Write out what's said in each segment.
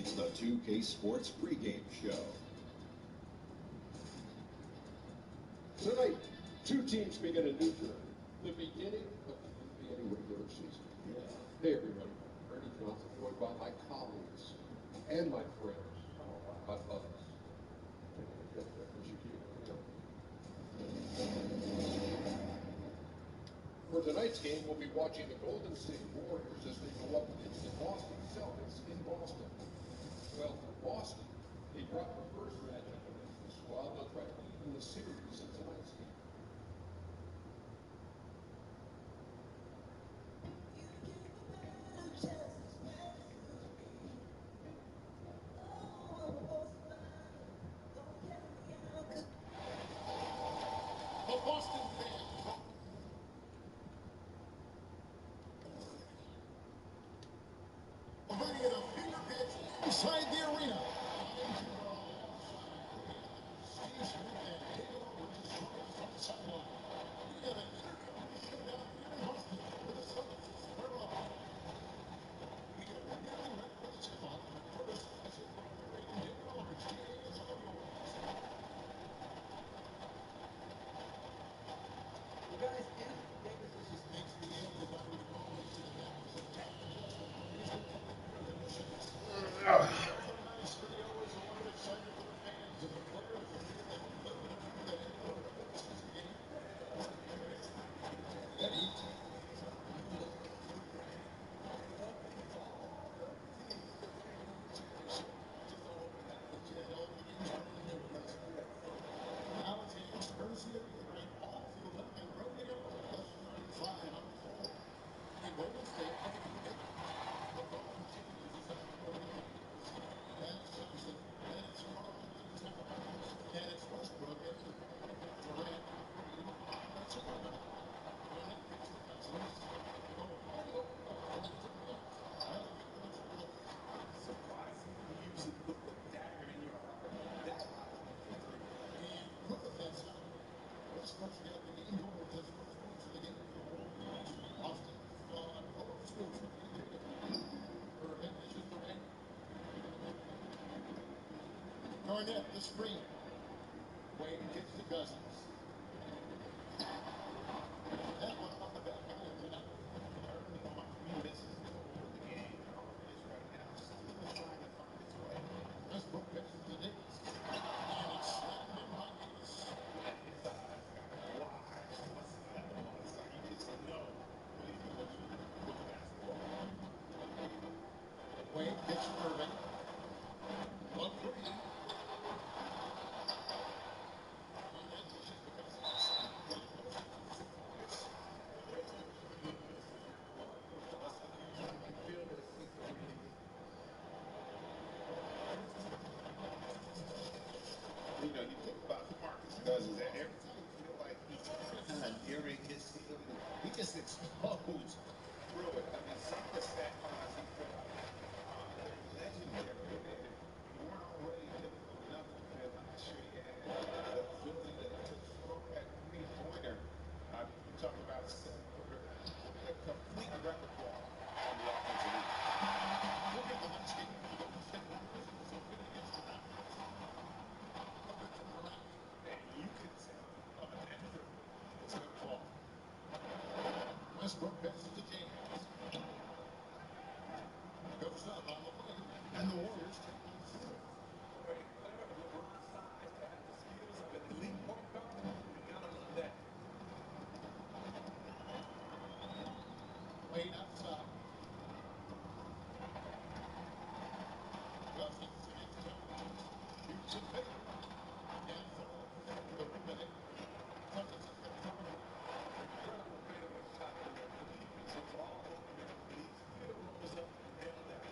It's the 2K Sports pregame show. Tonight, two teams begin a new journey. The beginning of the NBA regular season. Yeah. Hey, everybody. Ernie Johnson, joined by my colleagues and my friends, my buds. For tonight's game, we'll be watching the Golden State Warriors as they go up against the Boston Celtics in Boston. Well, for Boston, they dropped the first matchup against the squad. They'll try to win the series in tonight's game. The Boston fans bringing a bigger pitch inside the arena. Garnett, the screen. Wade gets to Cousins. That one on the back end. He misses the game. Is right now still trying to find its way. Westbrook pitches to Davis. And it's slammed in by Davis. His eyes got wide. What's that on? It's like he just know what he's going to do with the basketball. Wade gets Irving. 1-3. You know, you think about Marcus Cousins, that every time you feel like he's kind of nearing his ceiling, he just explodes through it. I mean, some of the stat lines he put up, legendary. If you weren't already difficult enough to play last year, he had the ability to throw that three-pointer. You talk about a complete repertoire on the offensive end. Look at the next game. You can tell it's a good call. Westbrook passes to James. Goes up on the play, and the Warriors take on the field. LeBron's size to have the skills of an elite point guard. You gotta love that. Wade outside. Cousins against Tony. Shoots and fakes. And third. The rebound. Cousins has got the incredible fadeaway shot in there. The defense is all over the field. Rolls up and down that.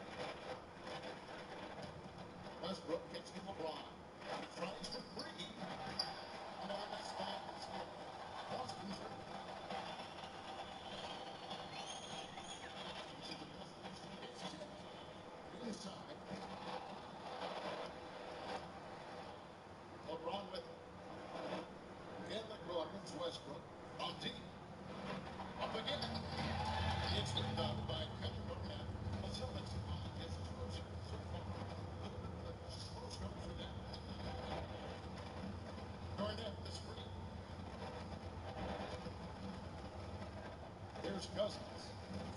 Here's Cousins.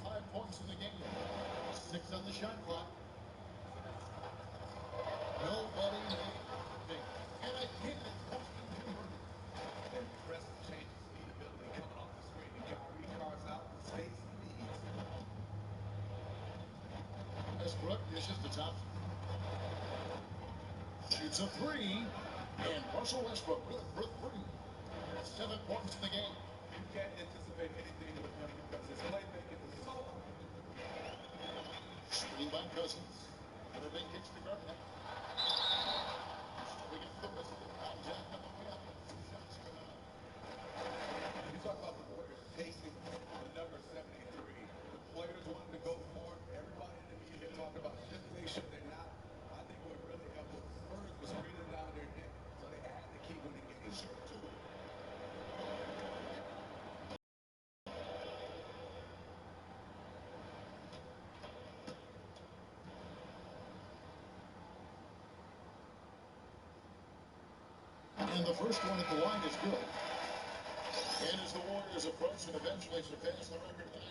5 points in the game. 6 on the shot clock. Nobody made anything. And again, it's Boston converted. Impressive change of speedability coming off the screen. And Kyrie carves out the space he needs. Westbrook dishes to Thompson. Shoots a 3. And Russell Westbrook good for 3. 7 points in the game. You can't anticipate anything with him because his playmaking is so good. Screen by Cousins. Irving kicks to Garnett. Against the whistle. Foul jack on the way up. 2 shots for them. You talk about the Warriors pacing the number 73. The players wanted to go for it. Everybody in the media talked about just make sure they're not. I think what really helped was Spurs was breathing down their neck, so they had to keep winning games. And the first one at the line is good. And as the Warriors approach and eventually surpass the record of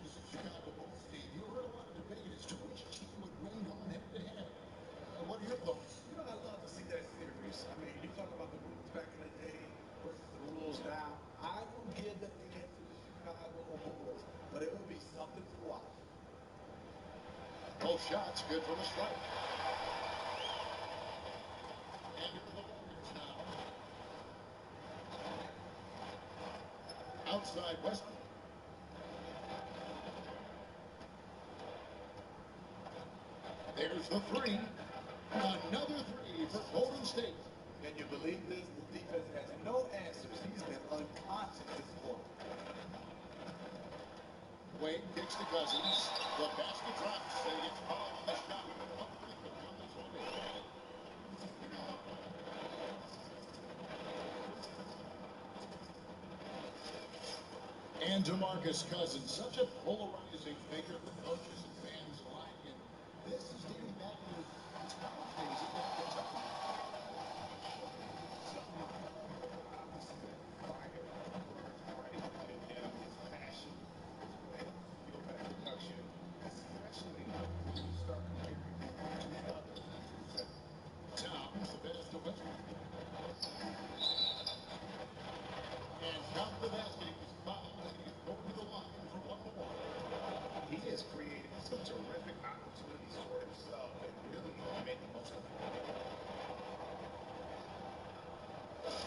95-96 Chicago Bulls team, you heard a lot of debate as to which team would win on head-to-head. What are your thoughts? You know, I love to see that series. I mean, you talk about the rules back in the day versus the rules now. I will give the edge to the Chicago Bulls, but it will be something to watch. Both shots good for the strike. And here are the Warriors now. Outside Westbrook. There's the 3. Another 3 for Golden State. Can you believe this? The defense has no answers. He's been unconscious this quarter. Wade kicks to Cousins. The basket drops. And he gets fouled on the shot. And DeMarcus Cousins, such a polarizing figure with coaches and fans alike. And this is dating back to his college days at Kentucky. Towns, the best of Westbrook. And top of the basket, he was fouled, and he's going to the line for one more. He has created some terrific opportunities for himself and really made the most of it.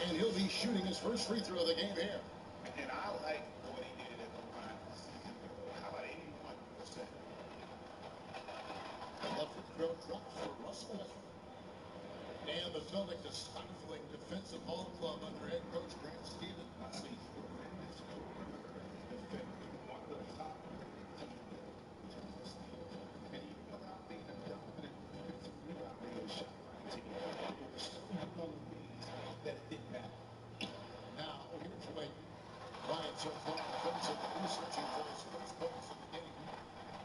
And he'll be shooting his first free throw of the game here. And I like what he did at the line this season. How about 81%? Left foot throw drops for Russell Westbrook. And the Celtics a stifling defensive ball club under head coach Grant Stevens. Now, here's Wade. Bryant so far defensively searching for his first points of the game.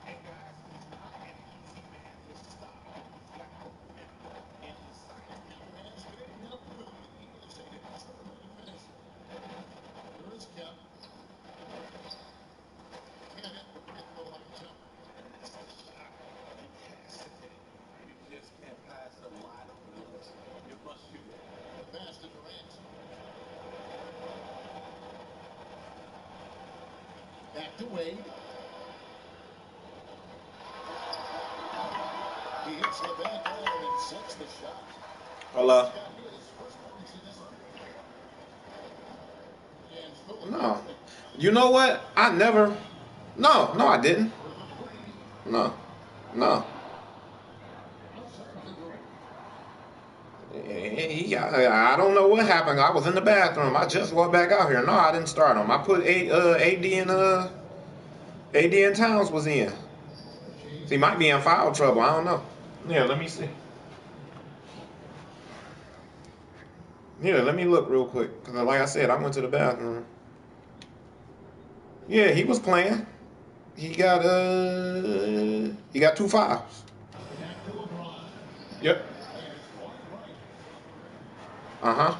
Hey guys, he's not an easy man to stop. He's got commitment in his sight. Has been up with him. He is a determined finisher. There is Kemp. Can't hit the free throw like Kemp. That's the shot. You pass it. You just can't pass a wide open look. You must shoot it. The pass to Durant. Back to Wade. He hits the back iron and sets the shot. Hello. He's got his first points in this one. And Philly No. You know what? I never. No, I didn't. No. I don't know what happened. I was in the bathroom. I just walked back out here. No, I didn't start him. I put AD and Towns was in. He might be in foul trouble. I don't know. Yeah, let me see. Yeah, let me look real quick. Because like I said, I went to the bathroom. Yeah, he was playing. He got 2 fouls. Yep. Uh-huh.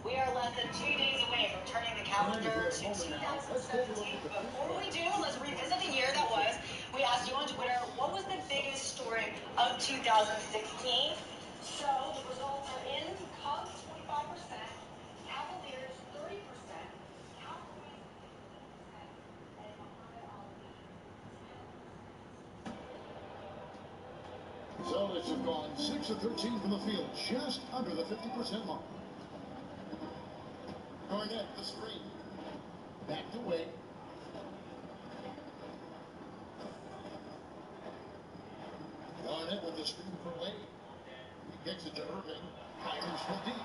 We are less than 2 days away from turning the calendar to 2017. Before we do, let's revisit the year that was. We asked you on Twitter, what was the biggest story of 2016? So the results are in. Cubs 25%, Cavaliers 30%, Cowboys 15%, and Muhammad Ali. Celtics have gone 6 of 13 from the field, just under the 50% mark. Garnett, the screen. Back to Wade. Garnett with the screen for Wade. He kicks it to Irving. Fires from deep.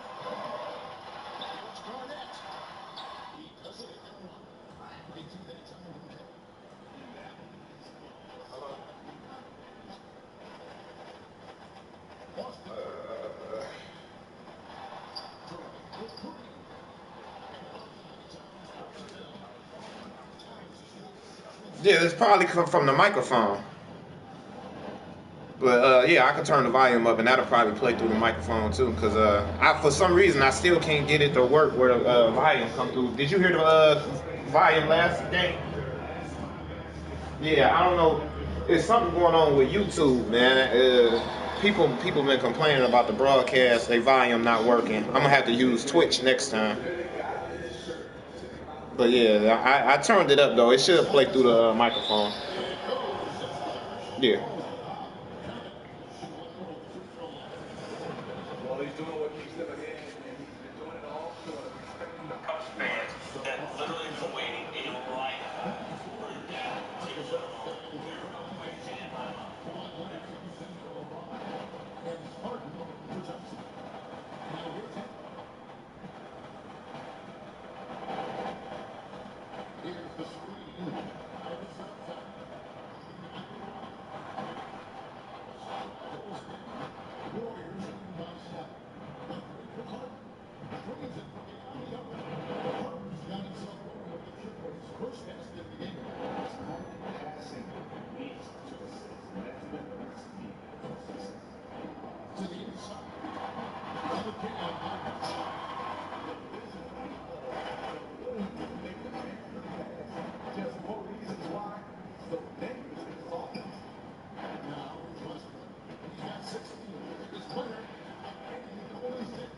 It's Garnett. He does it again. They do that time. Yeah, it's probably from the microphone. But yeah, I could turn the volume up, and that'll probably play through the microphone too. Cause I, for some reason, I still can't get it to work where the volume come through. Did you hear the volume last game? Yeah, I don't know. There's something going on with YouTube, man. People been complaining about the broadcast, their volume not working. I'm gonna have to use Twitch next time. But yeah, I turned it up though. It should play through the microphone. Yeah. Well, he's doing what keeps them ahead, and he's been doing it all for respecting the Cubs fans that literally been waiting a lifetime for your dad to take a look. Here's the screen. Warriors by 7. Got himself over with the triple. His first basket of the game. Passing means to assist, and that's been the recipe for success. To the inside. To the Just more reasons why. So dangerous in his offense. now, Westbrook. He's got 16. His winner. The Golden State.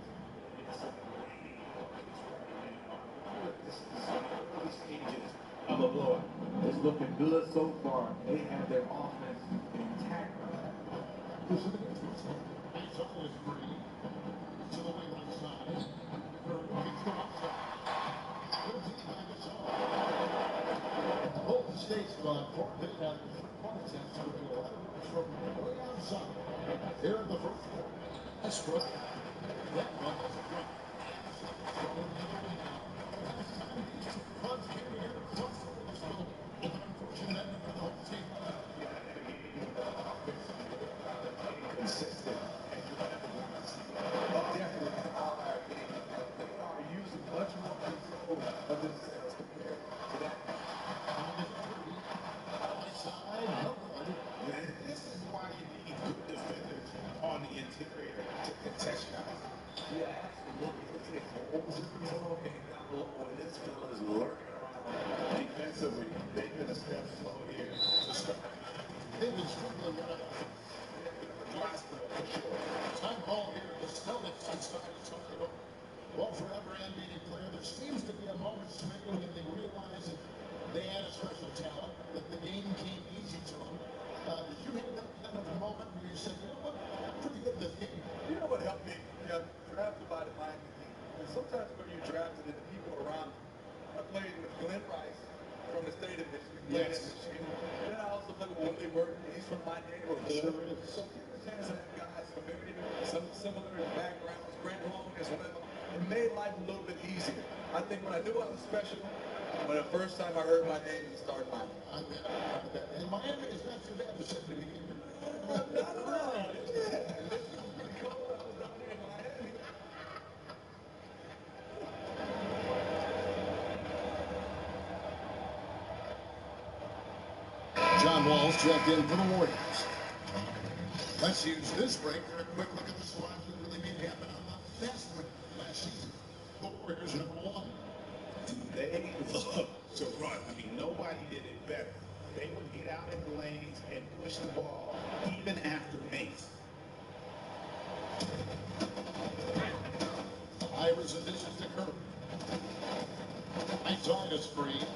This is the early stages of a blowout. It's looking good so far. They have their offense intact. It's always free. To the wing right side. It's the left side. Golden State's gone 4 of 8 out of 3 attempts with 11 from way outside. Here in the first quarter. Westbrook. That one is a front. Buds carry here. Unfortunate ending for the whole team. Consistent. Definitely an outlier game. They are using much more control of themselves compared to that. This is why you need good defenders on the interior to contest shots. Yeah, absolutely. It's a whole game down low, and this fella is lurking around defensively. They've been a step slow here to start. They've been struggling with it. Time ball here. The Celtics inside the tornado. Well, for every NBA player, there seems to be a moment when they realize that they had a special talent, that the game came easy to them. Did you have that kind of a moment where you said, you know what, I'm pretty good at this game? You know what helped me? Yeah, drafted by the Miami Heat. And sometimes when you're drafted and the people around you, I played with Glenn Rice from the state of Michigan. Yes. And then I also played with Willie Burton. He's from my neighborhood. Sure is. So give a chance to have guys from very some similar backgrounds, Brent Long as well. It made life a little bit easier. I think when I knew I was special, when the first time I heard my name, it started my I bet. And Miami is not too bad to sit in the game. not at all. Yeah. It's pretty cold. I was down there in Miami. John Wall's checked in for the Warriors. Let's use this break for a quick look at the squad that really made happen on the fast break last season. The Warriors #1. They love to run. I mean, nobody did it better. They would get out in the lanes and push the ball even after Mace. Iverson dishes to Curry. Nice on the screen.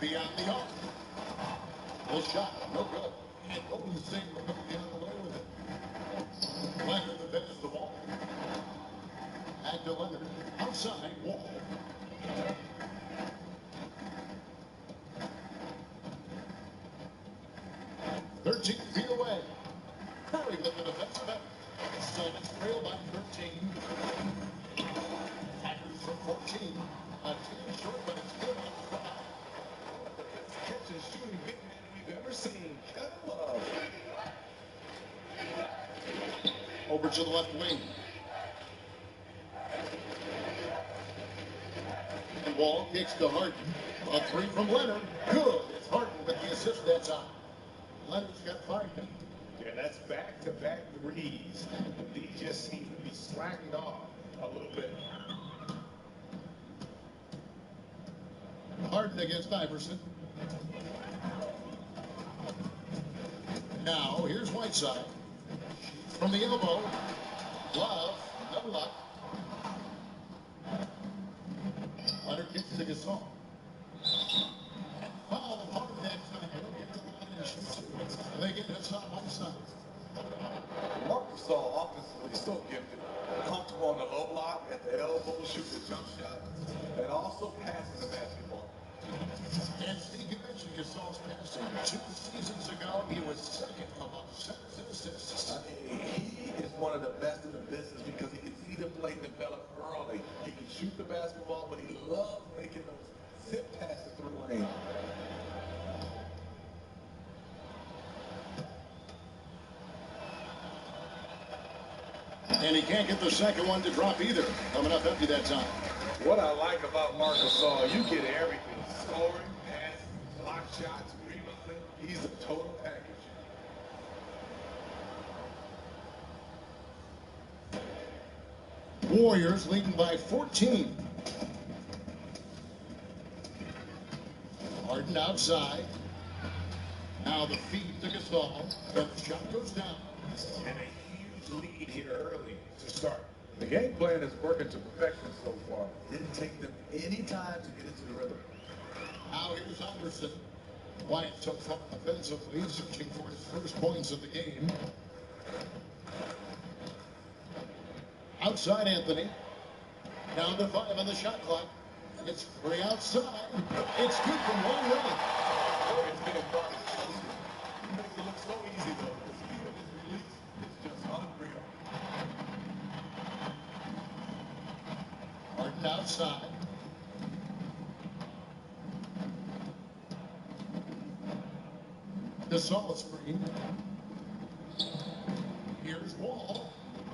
Beyond the arc. The shot, no good. And Golden State will come the other way with it. Leonard defends the ball. Back to Leonard. Outside, Wall. "13 feet away. Curry with the defensive effort. Suns trail by 13. Packers from 14. A team short, but it's good on the spot. The best catch and shooting big man we've ever seen. Come on. Over to the left wing. And Wall kicks to Harden. A three from Leonard. Good. It's Harden with the assist that time. Leonard's got 5 now. Yeah, that's back-to-back threes. He just seems to be slacking off a little bit. Harden against Iverson. Now, here's Whiteside. From the elbow. Love. No luck. Leonard kicks to Gasol. Foul Harden that time. He'll get the line and shoot it. They get this on Whiteside. Marcusol offensively so gifted. Comfortable on the low block, at the elbow, shooting the jump shot, and also passing the basketball. And Steve, you mentioned Gasol's passing. 2 seasons ago, he was second among centers and assists. I mean, he is one of the best in the business because he can see the play develop early. He can shoot the basketball, but he loves making those zip passes through the lane. And he can't get the second one to drop either. Coming up empty that time. What I like about Marcusol, you get everything. Scoring, passing, block shots, rebounding. He's a total package. Warriors leading by 14. Harden outside. Now the feed to Gasol. The shot goes down. And a huge lead here early to start. The game plan is working to perfection so far. Didn't take them any time to get into the rhythm. Now here's Anderson. Wyatt took from offensively, searching for his first points of the game. Outside Anthony. Down to 5 on the shot clock. It's 3 outside. It's good from long range. It's been fun. He makes it look so easy though. The speed of his release is just unreal. Harden outside. Gasol screen. Here's Wall.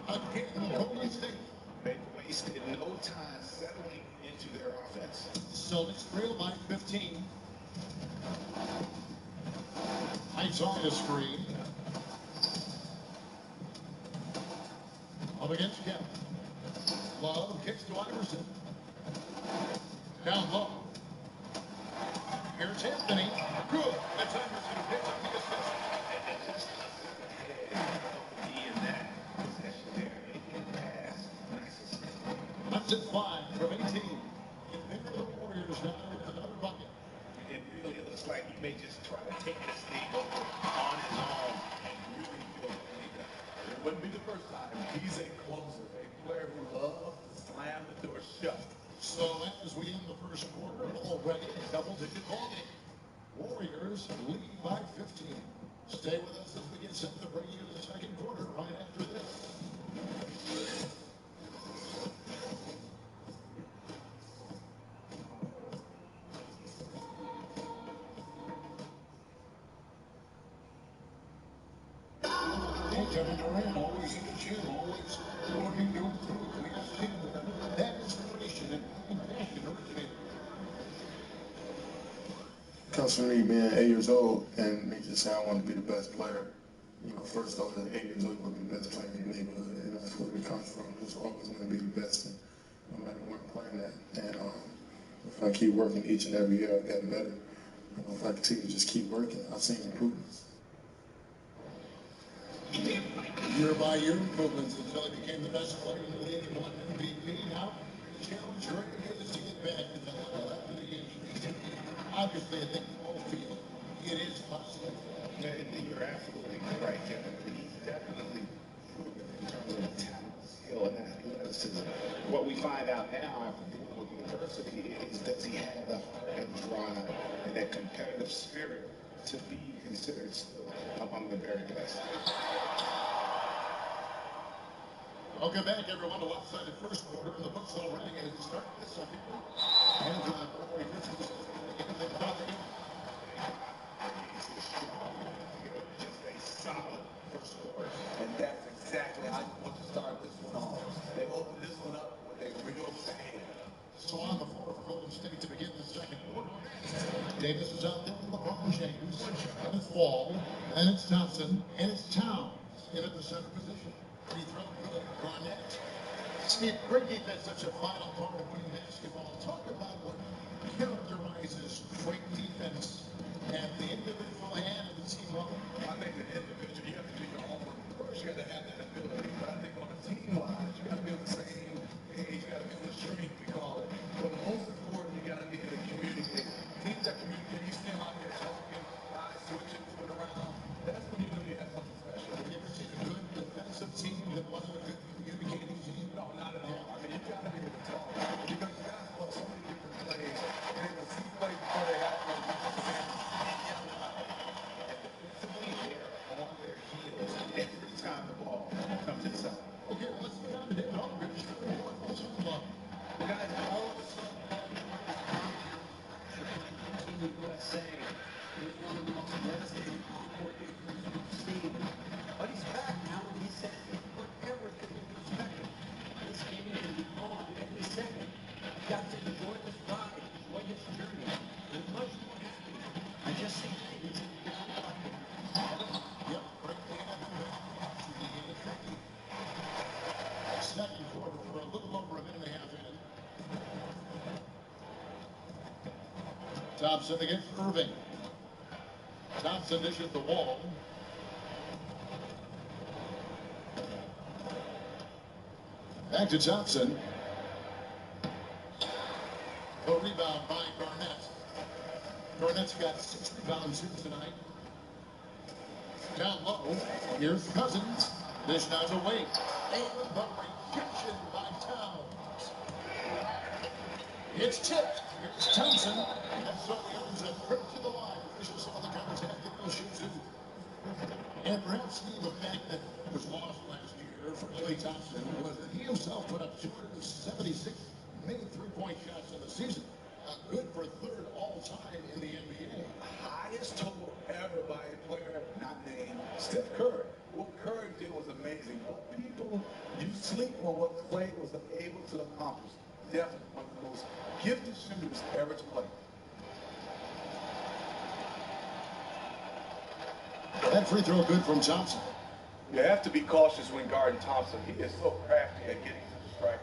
Again, Golden State. They wasted no time settling into their offense. Celtics trail by 15. Heights on the screen. Up against Kevin. Love kicks to Iverson. Down low. Here's Anthony. Good. That's Iverson who picks up the assist. He in that possession there, making a pass. Nice assist. That's it 5 from 18. In favor of the Warriors now with another bucket. It really looks like he may just try to take this thing over on his own and really feel it. It wouldn't be the first time. He's a closer, a player who loves to slam the door shut. So as we end the first quarter, already a double-digit ball game. Warriors lead by 15. Stay with us as we get set to bring you the second quarter right after this. Kevin Durant always in the gym, always working to improve. We have seen that inspiration and passion originated. Comes from me being 8 years old and me just saying I want to be the best player. You know, first off, at 8 years old, you want to be the best player in your neighborhood, and that's where it comes from. Just always want to be the best, and no matter If I keep working each and every year, I get better. You know, if I continue to just keep working, I've seen improvements. Year by year improvements until he became the best player in the league and won MVP. Now, the challenge right is to get back to the level after the injury. Obviously, I think we all feel it is possible. Yeah, you're absolutely right, Kevin. He's definitely proven in terms of talent, skill, and athleticism. What we find out now after dealing with adversity is does he have the heart and drive and that competitive spirit to be considered still among the very best. Welcome back, everyone, to lopsided first quarter in the books already as we start this second. And boy, this is just a solid first quarter. And that's exactly how you want to start this one off. They open this one up with a real bang. So on the floor for Golden State to begin the second quarter. Davis is out there with LeBron James, and it's Wall, and it's Thompson, and it's Towns in at the center position. Free throw good. Garnett. See, great defense, such a vital part of winning basketball. Talk about what characterizes great defense and the individual hand of the team level. I think the individual, you have to do your homework. First, you got to have that ability. But I think on a team-wise, you got to be on the same page. You got to be on the street, we call it. But most important, you got to be able to communicate. Teams that communicate, you see them out there talking, guys switching, moving around. That's when you know you have something special. Have you ever seen a good defensive team that wasn't a good communicating team? No, not at all. I mean, you got to be able to talk. Because you guys play so many different plays. And they will see plays before they happen. Every time the ball comes inside. Okay, let's get down to David Aldridge. What's up, Bob? The guys all of a sudden Team USA is one of the most devastating on-court issues we've seen. But he's back now, and he said he put everything in perspective. This game can be on any second. I've got to enjoy this ride, enjoy this journey. I'm much more happy. I just see things in the Yep, right there. Second quarter, we're a little over a minute and a half in. Thompson against Irving. Thompson dishes the Wall. Back to Thompson. A rebound by Garnett. Garnett's got 6 rebounds here tonight. Down low, here's Cousins. Dish now to Wade. And the rejection by Towns. It's tipped. It's Thompson. And so he earns a trip to the line. Officials saw the contact and will shoot two. And perhaps the fact that was lost last year for Klay Thompson was that he himself put up 276 made 3-point shots in the season. Good for third all-time in the NBA. highest total ever by a player not named Steph Curry. What Curry did was amazing, but people, you sleep on what Klay was able to accomplish. Definitely one of the most gifted shooters ever to play. That free throw good from Thompson. You have to be cautious when guarding Thompson. He is so crafty at getting to the strike.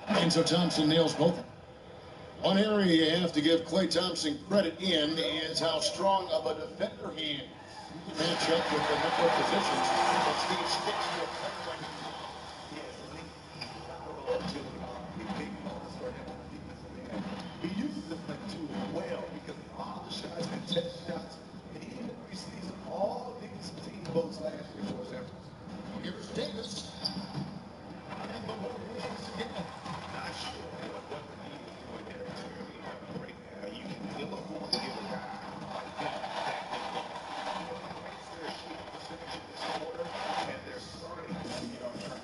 And so Thompson nails both. One area you have to give Klay Thompson credit in is how strong of a defender he is. Match up with the number of positions that Steve sticks to a player like him. He uses the play too well because all the shots and test shots. He even receives all defensive team votes last year for his efforts. Here's Davis. And the Warriors again. Not sure what the need is doing there right now. You can ill afford to give a guy like that raise their shooting percentage in this quarter, and they're starting to be on track.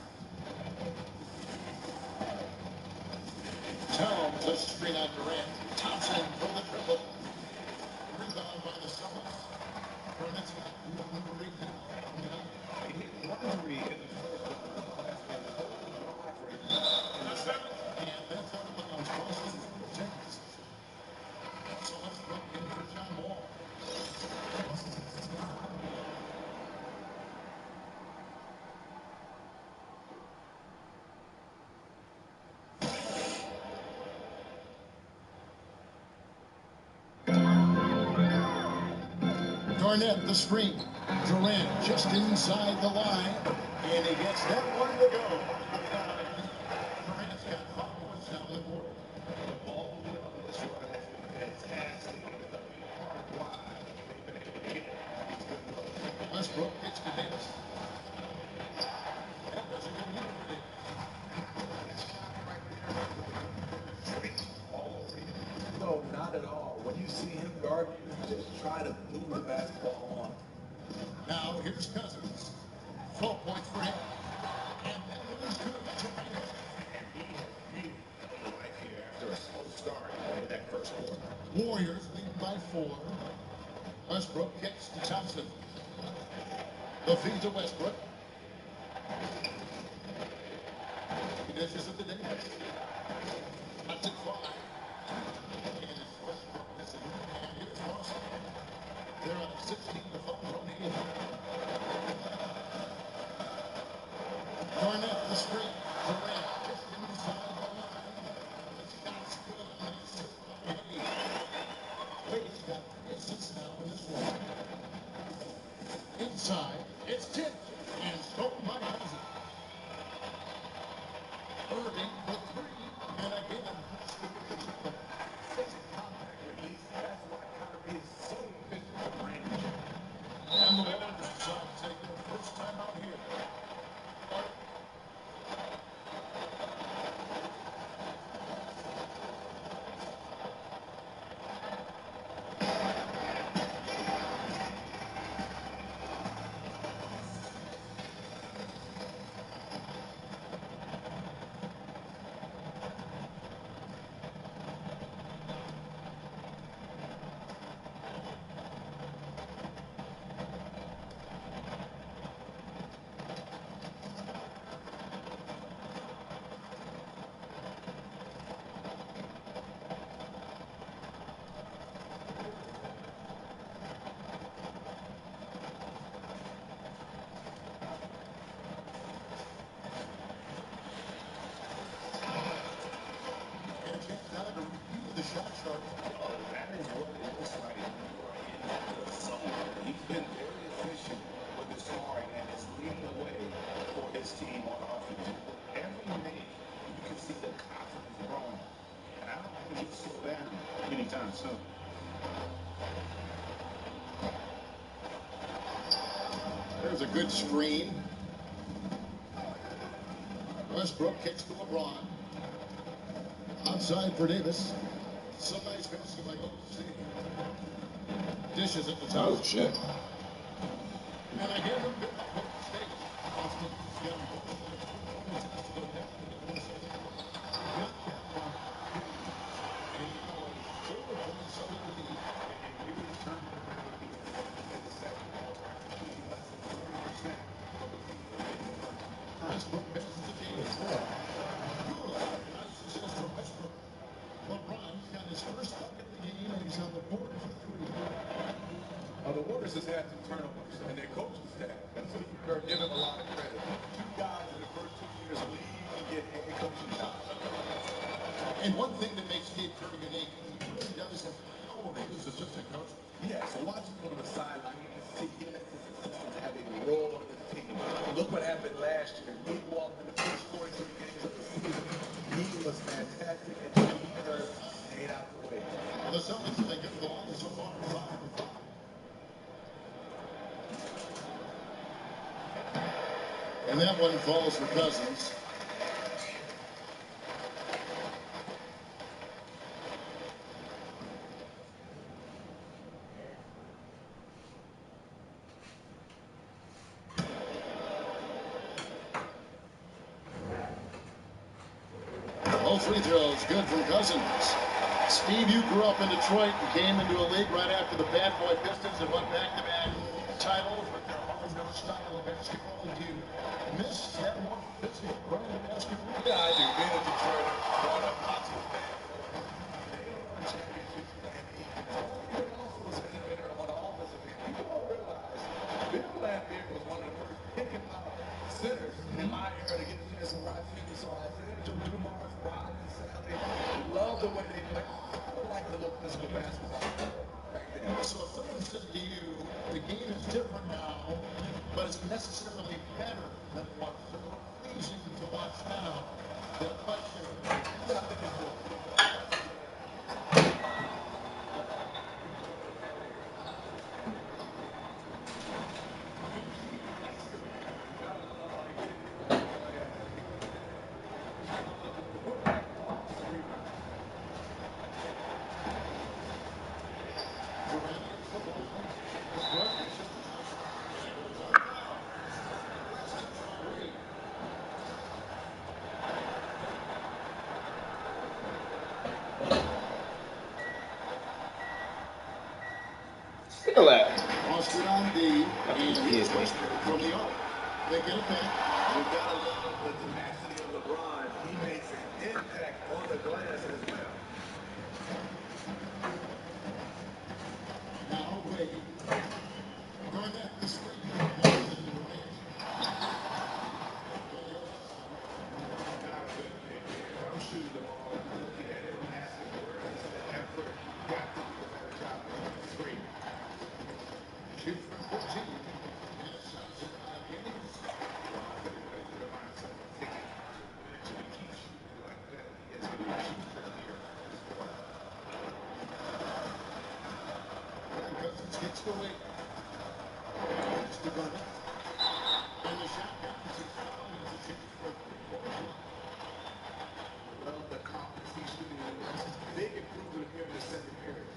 Towns a screen on Durant. Thompson for the triple. Rebound by the Suns. Garnett's got one rebound. He hit 1 3 in the first one. In the Garnett, the screen. Durant just inside the line, and he gets that one to go. Durant's got 5 points down the court. The ball will be on this one has been fantastic. Hard wide. They've been able to get it. He's good to go. Westbrook gets to Davis. That was a good lead for Davis. That shot right there. Straight all over him. No, not at all. When you see him guard, just try to move the basketball on. Now here's Cousins. 12 points for him. And that one is good. Right here after a slow start in that first quarter. Warriors lead by 4. Westbrook kicks to Thompson. The feed to Westbrook. He dishes it to Davis. That's it 5. And it's Westbrook missing. And here's Boston. They're up 16 to 5 on the 8th. Garnett, the screen. Durant just inside the line. That's good. Wade's got 3 assists now in this one. Inside, it's tipped and stolen by Cousins. Irving with 3, and again. Such a compact release. That's why Kyrie is so efficient at range. And the Warriors decide to take their first time out here. The shot chart. Oh, that is what it looks like when you are in the zone. He's been very efficient with his scoring and is leading the way for his team on offense. Every minute, you can see the confidence growing. And I don't think he'll slow down anytime soon. There's a good screen. Westbrook kicks to LeBron. Outside for Davis. Somebody's passing by Golden State. Dishes at the top. Oh, shit. And I hear them pick up Golden State. Austin, yeah. Westbrook passes to Davis. Good. Nice assist from Westbrook. LeBron's got his first bucket of the game, and he's on the board for 3. The Warriors has had some turnovers, and their coaching staff, and so you better give him a lot of credit. 2 guys in the first 2 years leave and get head coaching jobs. And one thing that makes Steve Kerr unique, he really does have power as his assistant coach. Yeah, so watching him on the sideline, you can see him and his assistants have a role in the team. Look what happened last year. He walked in the first 42 games of the season. He was fantastic, and Steve Kerr stayed out the way. The Celtics, they get the ball so far 5-5. And that one falls for Cousins. All free throws good from Cousins. Steve, you grew up in Detroit and came into a league right after the Bad Boy Pistons and won back-to-back titles with their hard-nosed style of basketball. Do you miss that more physical brand of basketball? Yeah, I do. Being a Detroit, growing up lots of fans. They won championships, and he also was an innovator on the offensive end. People don't realize Bill Laimbeer was one of the first pick-and-pop centers in my era to get a chance to watch him. So I said to Dumars, Rodney, Sally, love the way they play. I like the look physical basketball back then. So if someone said to you, the it on D. That's And what he is, here's man. from the arc. They get it back. You gotta love the tenacity of LeBron. He makes an impact on the glass as well. Now Wade. Going back this way. I'm shooting the ball, looking at it, asking where is the effort? Got to do a better job of the screen. Shoot from 14. Gets the way. Gets the gun. And the shot counts. Love the confidence he's shooting. This is a big improvement here in the second period.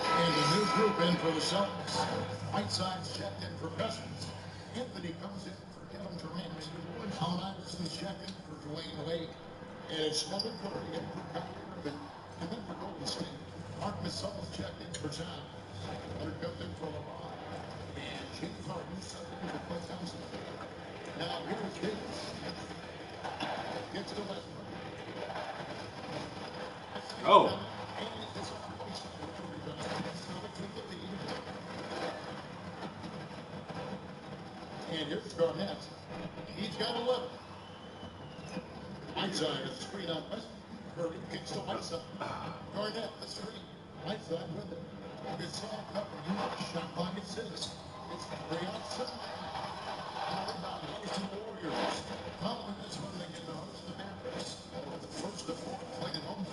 And a new group in for the Celtics. Whiteside's checked in for Cousins. Anthony comes in for Kevin Durant. Allen Iverson's checked in for Dwayne Wade. And it's Stephen Curry in for Kyrie Irving. And then for Golden State, Mark Gasol's checked in for John. Leonard comes in for LeBron. And James Harden's checked in for Klay Thompson. Now here's Davis. Gets to Westbrook. Oh. And here's Garnett. He's got 11. Whiteside is the screen on West. Curry kicks to Whiteside. Garnett, the screen. Whiteside with it. Gasol covering. Shot clock at 6. It's Curry outside. Houston Warriors. Following this one, they get to host the Mavericks. The first of 4 played at home.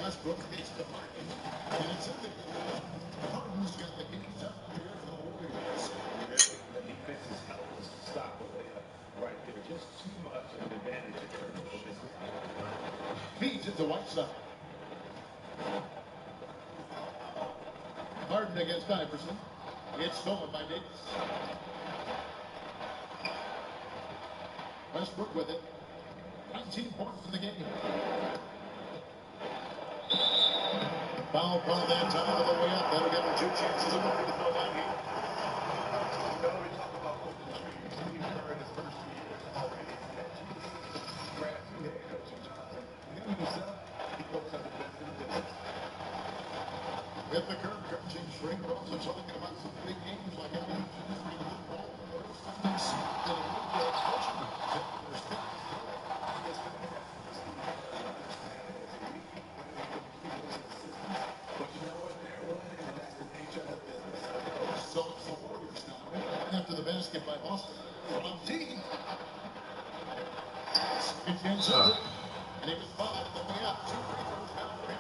Westbrook gets to Harden. And it's in the Harden's got the games up here for the Warriors. The defense is helpless to stop the layup right there. Just too much of an advantage in terms of this. Feeds it to Whiteside. Harden against Iverson. It's stolen by Davis. Westbrook with it. 19 points in the game. Foul call that time on the way up. That'll give him 2 chances of going to the line here. You know, we talk about what the Steve Kerr in his first 2 years already. Grab 2 head coaching jobs. Him himself, he goes up the best in the business. With the Kerr coaching string, we're also talking about some big games like everything. So it's the Warriors now. After the basket by Boston. From D. It's inside. And he was fouled on the way up. 2 free throws down for him.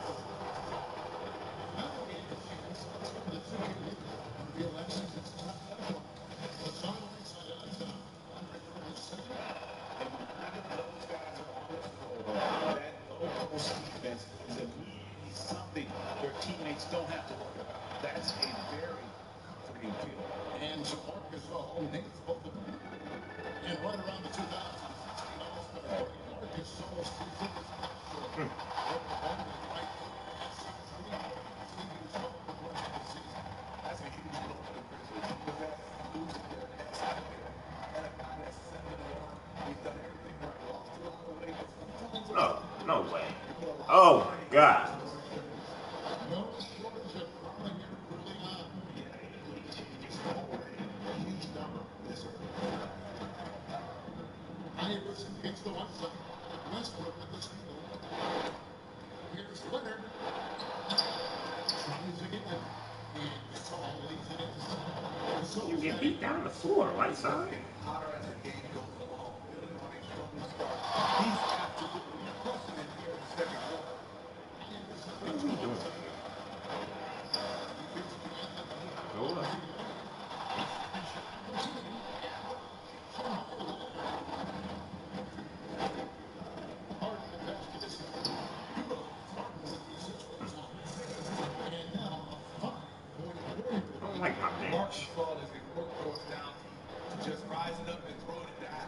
Now we have the chance. Let's go to the 2-game real action. It's top level. The side inside on top. Andre Drummond's second. And when those guys are on the floor, that low-post defense is immediately something their teammates don't have to worry about. That's a very comforting feel. And so Mark Gasol names both of them. And right around the 2016 All-Star break, Mark Gasol sees it. That's a huge blow for the Grizzlies because that's losing their best player. And a guy that's 7-1, he's done everything right. Lost along the way, but sometimes No way. Oh, God. No shortage of drama here early on. he changes already a huge number this early. Iverson hits the one side. Westbrook with the steal. Here's Leonard. Tries again. And Gasol leads it in. Gasol You get beat down on the floor, Whiteside. Hotter as the game goes along, building on a strong start. He's absolutely crushing it here in the second quarter. What is he doing? Hold up. I don't like my bench. Mark's fault is his work goes down to just rising up and throwing it down.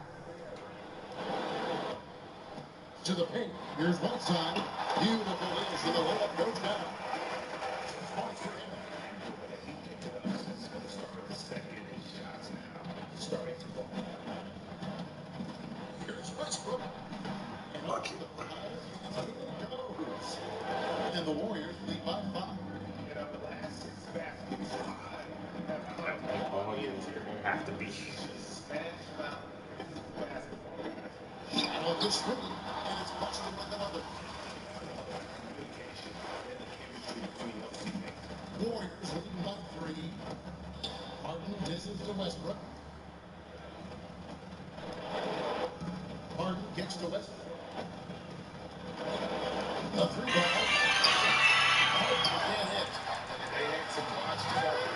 To the paint. Here's Whiteside. Beautiful dish, and the layup goes down. Points for him. Here's Westbrook. And up to the five. And the Warriors lead by 5. Have to be. Shot on the screen, and it's busted with another. Warriors leading by 3. Harden dishes to Westbrook. Harden gets to Westbrook. The 3-ball. Harden can't hit. They had some watch together.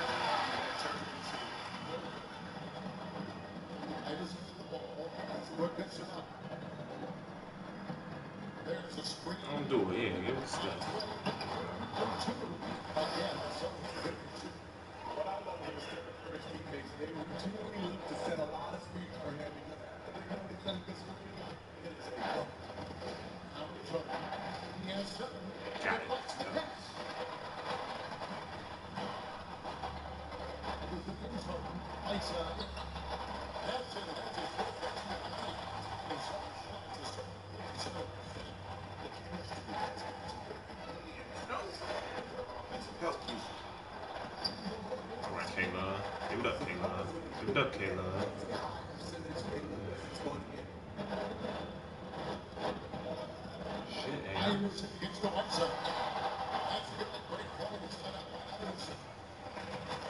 Iverson with the ball. Westbrook picks it up. There's a screen. Don't do it. Yeah, give it stuff. Again, so What I love is their first teammates. They routinely look to set a lot of screens for him because they've done good screen. out of trouble. He has 7. Got it. Deflects the pass. With the pins Harden. Whiteside. That's it. That's his fifth. He's so All right, Kayla. Give it up, Kayla. Give it up, Kayla. Shit, man. Iverson gets the Whiteside. That's a good break forward set up by Iverson.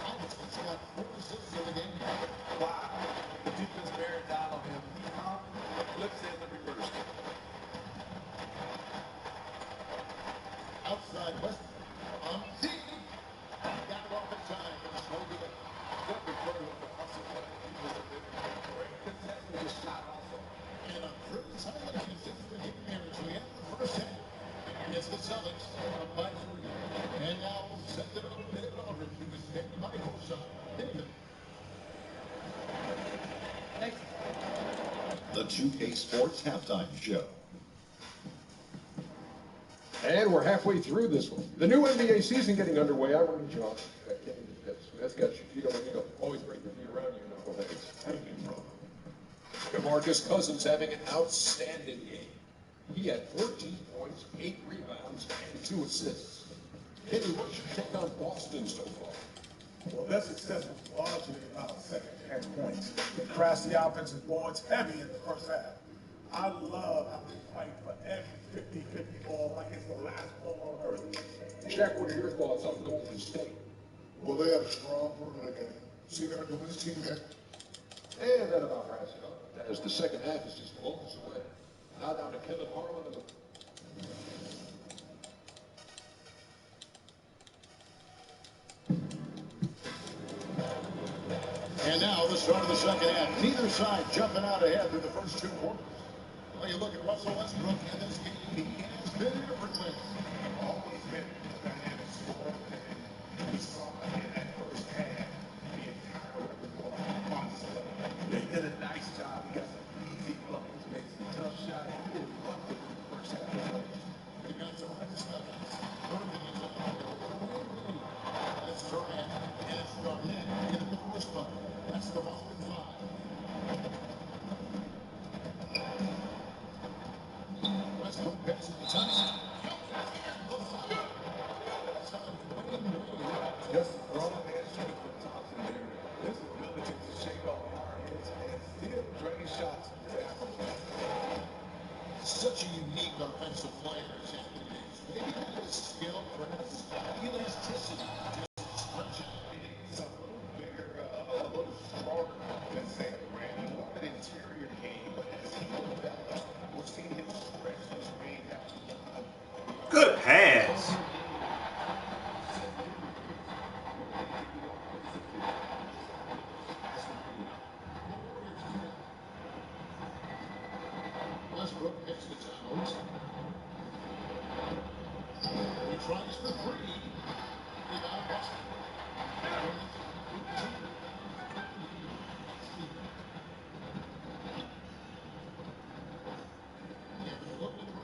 Iverson's got 4 assists in the game. Wow. The defense bearing down on him. Flips in the reverse. Outside Westbrook. On D. Got it off in time, but it's no good. What refer to the hustle play. He was a bit great contestant with his shot also. And a pretty silent consistent hit marriage. We have the first half. It's the Celtics up by 3. And now we'll send it over to David Aldridge, who was picked by Horshaw. David. Thanks. The 2K Sports Halftime Show. And we're halfway through this one. The new NBA season getting underway. I want to John. That's got your feet on, always bring your feet around you. Thank you, bro. DeMarcus Cousins having an outstanding game. He had 14 points, 8 rebounds, and 2 assists. Kenny, what's your take on Boston so far? Well, their success was largely about second half points. They crashed the offensive boards heavy in the first half. I love how they fight for every 50-50 ball like it's the last ball on earth. Jack, what are your thoughts on Golden State? Well, they had a strong perimeter game. See that with his team there? And then about wraps it up. As the second half is just moments away. Now down to Kevin Harlan. And now the start of the second half. Neither side jumping out ahead through the first 2 quarters. Well, you look at Russell Westbrook in this game. He has been everywhere. Always been a dynamic scorer. And we saw in that first half the entire repertoire on display. They did a nice job. He got some easy buckets, made some tough shots. He did run with the first half of the play. He got some high stuff. That's Durant. And it's Garnett in the first spot. That's the Boston 5. Westbrook passes the touch. Just throw a man shooting from Thompson there. His ability to shake off hard hits and still drain shots to Africa. Such a unique offensive player. Maybe not his skill, perhaps elasticity. Just stretch it. He's a little bigger, a little stronger than Sam Grant. He more an interior game, but as he develops, we're seeing him stretch his range out. Good pass. Westbrook hits the Towns. He tries for 3. Rebound Boston. Kevin looked at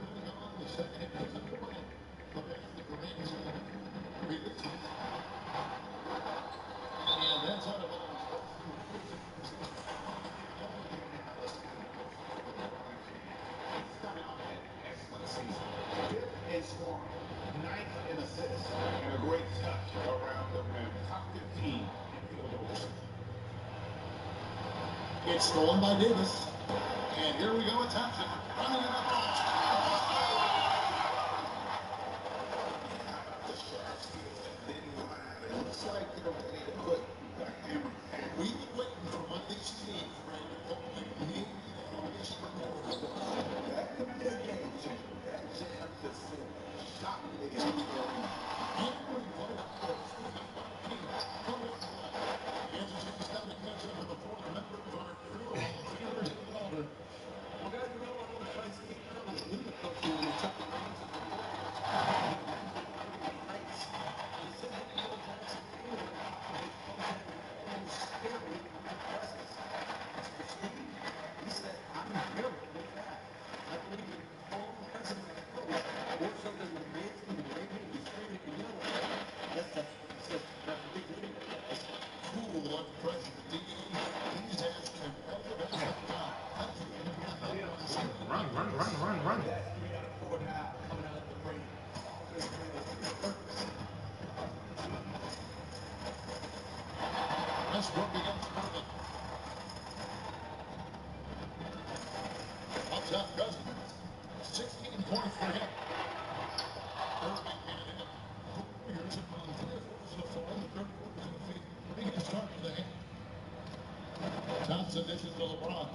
It's stolen by Davis. And here we go with Thompson. Running it up. It looks like they're ready to put. We've been waiting for what they've seen. Maybe That could be a game changer. That jam could send shockwaves through the arena. Run. Westbrook against Irving. Up top, Cousins. 16 points for him. Irving and Warriors have gone 3 or 4 so far in the third quarter. Pretty good start today. Thompson dishes to LeBron.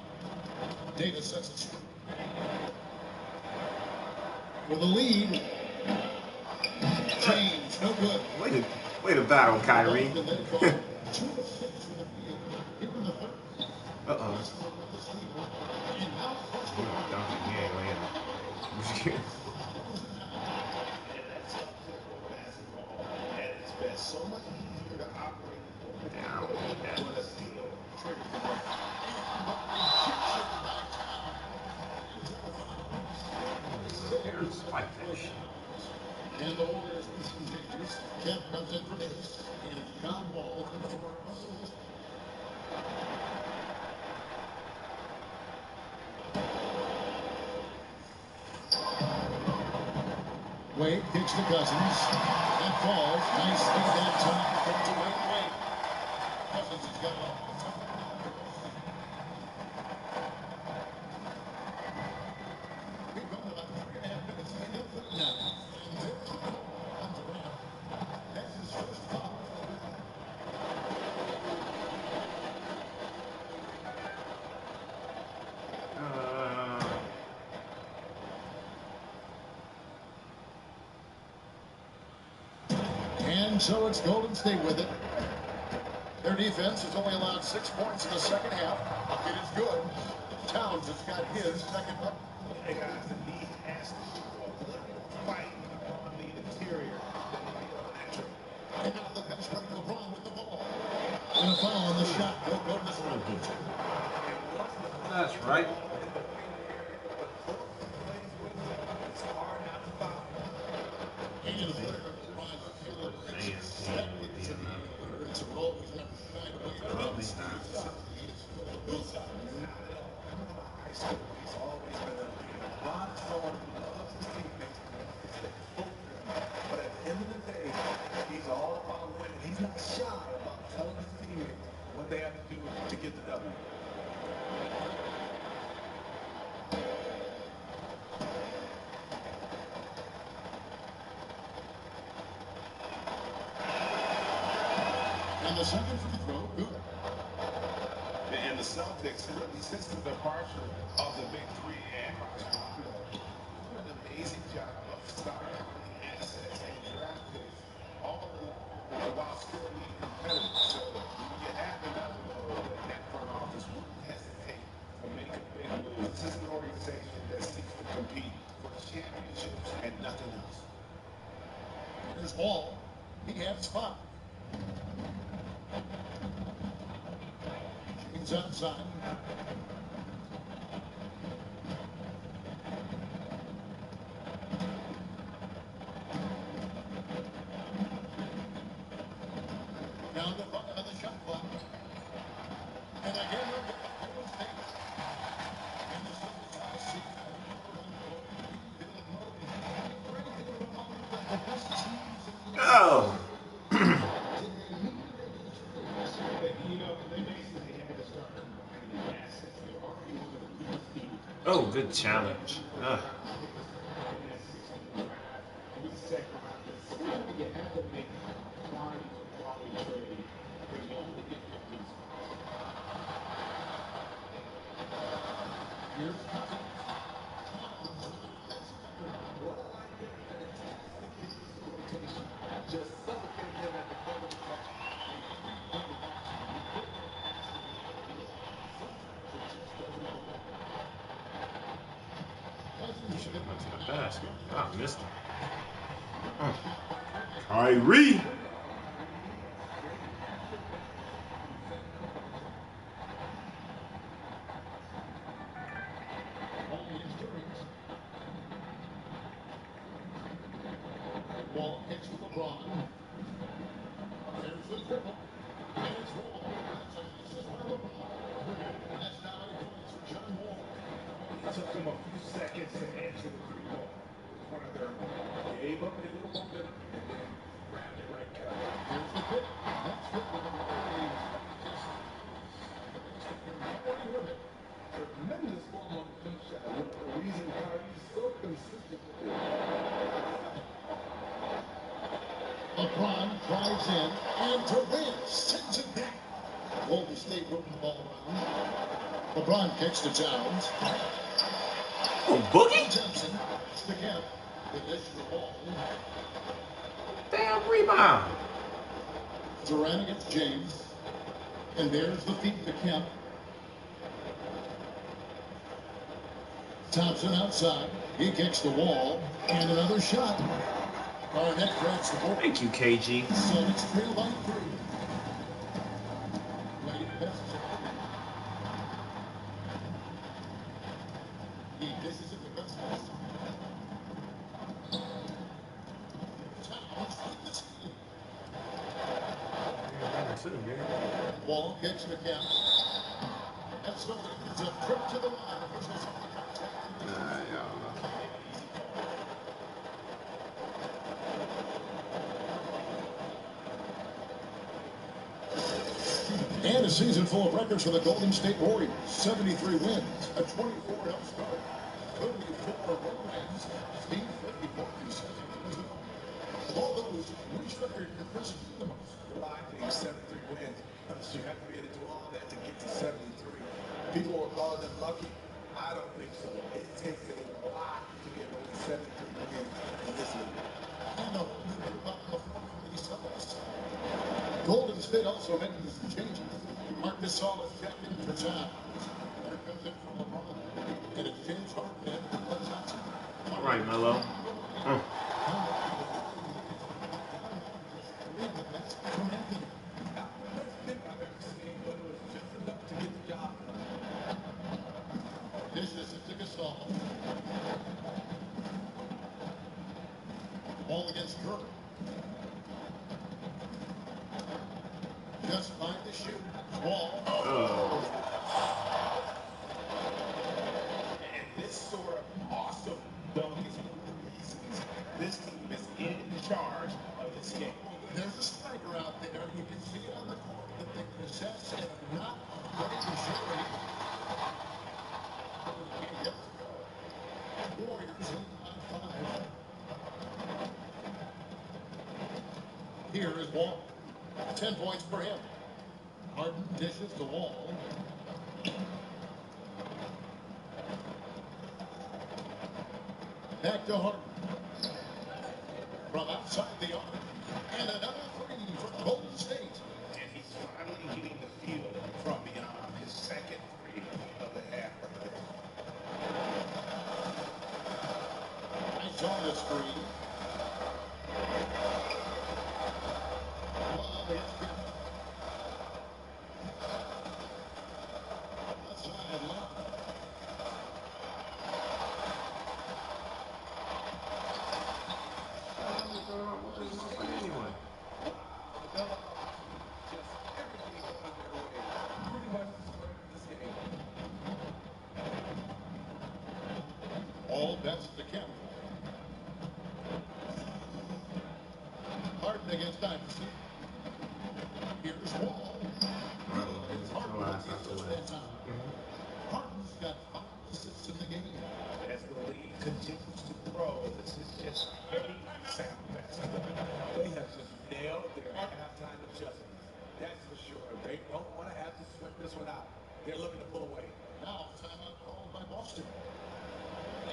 Davis sets it straight. With a lead. James, no good. Way to battle, Kyrie. Uh-oh. So much easier to operate. And the Warriors with some changes. Kemp comes in for Davis. And John Wall for Russell. Wade kicks to Cousins. And falls. Nice feed that time. Comes away and Wade. Cousins has got it all. We've gone about 3.5 minutes. And he'll put it down. And there comes around. That's his first foul. And so it's Golden State with it. Their defense has only allowed 6 points in the second half. It is good. Towns has got his second up. Hey guys, the league has to show a good fight on the interior than the extra. And now the bench break LeBron with the ball. And a foul on the shot. They'll go to this one. That's right. It's hard not to foul. And the player it's a roll. He's going to find a way around. He's always been a Ron Jordan loves his teammates. But at the end of the day, he's all about winning. He's not shy about telling his teammates what they have to do to get the W. And the second free throw, good. And the Celtics, really, since the departure of the big three and do an amazing job of stockpiling assets and draft picks, all while still being competitive. So when you have enough of that front office, wouldn't hesitate to make a big move. This is an organization that seeks to compete for championships and nothing else. Here's Wall. He has 5. James outside. Down the bottom of the shot clock. And again, Golden State. And the Celtics see Oh. You know, they basically had to start combining assets Oh, good challenge. Ugh. You should have went to the basket. I missed him. Kyrie. Wall kicks to LeBron. There's the dribble. And it's Wall. That's an assist by LeBron. That's now 8 points for John Wall. It took them a few seconds to answer the three ball. One of their gave up a little momentum and then grabbed it right back. Here's the pick. That's good with the Tremendous form on the jump shot. The reason Kyrie's so consistent with it. LeBron drives in and Durant sends it back. Golden State moving the ball around. LeBron kicks to Jones. Oh, Boogie? Johnson to the gap. The dish to the ball. Damn rebound. Durant against James. And there's the feed to Kemp. Thompson outside. He kicks the wall. And another shot. Barnett grabs the ball. Thank you, KG. Celtics trail by 3. Wade passes it. He dishes it to Gus. Towns with the steal. Wall kicks to Kemp. And so it's a trip to the line. Officials on the And a season full of records for the Golden State Warriors. 73 wins, a 24 help start, 34 road wins, Steve 54 consecutive. All those, which record impressed you the most? Well, I think 73 wins. You have to be able to do all that to get to 73. People will call them lucky. I don't think so. It takes a lot to get over 73 wins in this league. And the whole new about the form of these Celtics. Golden State also making some changes. Mark Gasol is checked in for time. There comes in from LeBron. And it's James Harden and Johnson. All right, Melo. This is to Gasol. Ball against Curry. Just find the shoot. Wall. And this sort of awesome dunk is one of the reasons this team is in charge of this game. There's a striker out there. You can see it on the court that they possess and are not ready to shoot it. Warriors lead by 5. Here is Wall. 10 points for him. Harden dishes the Wall. Back to Harden. From outside the arc. And another 3 for Golden State. And he's finally hitting the field from beyond his second 3 of the half. Nice on the screen. Love is good. Outside left. Anyway. All bets to Kemp. Harden against Iverson. Here's Wall. It's Harden that time. Harden's got 5 assists in the game. this one out. They're looking to pull away. Now, timeout called by Boston.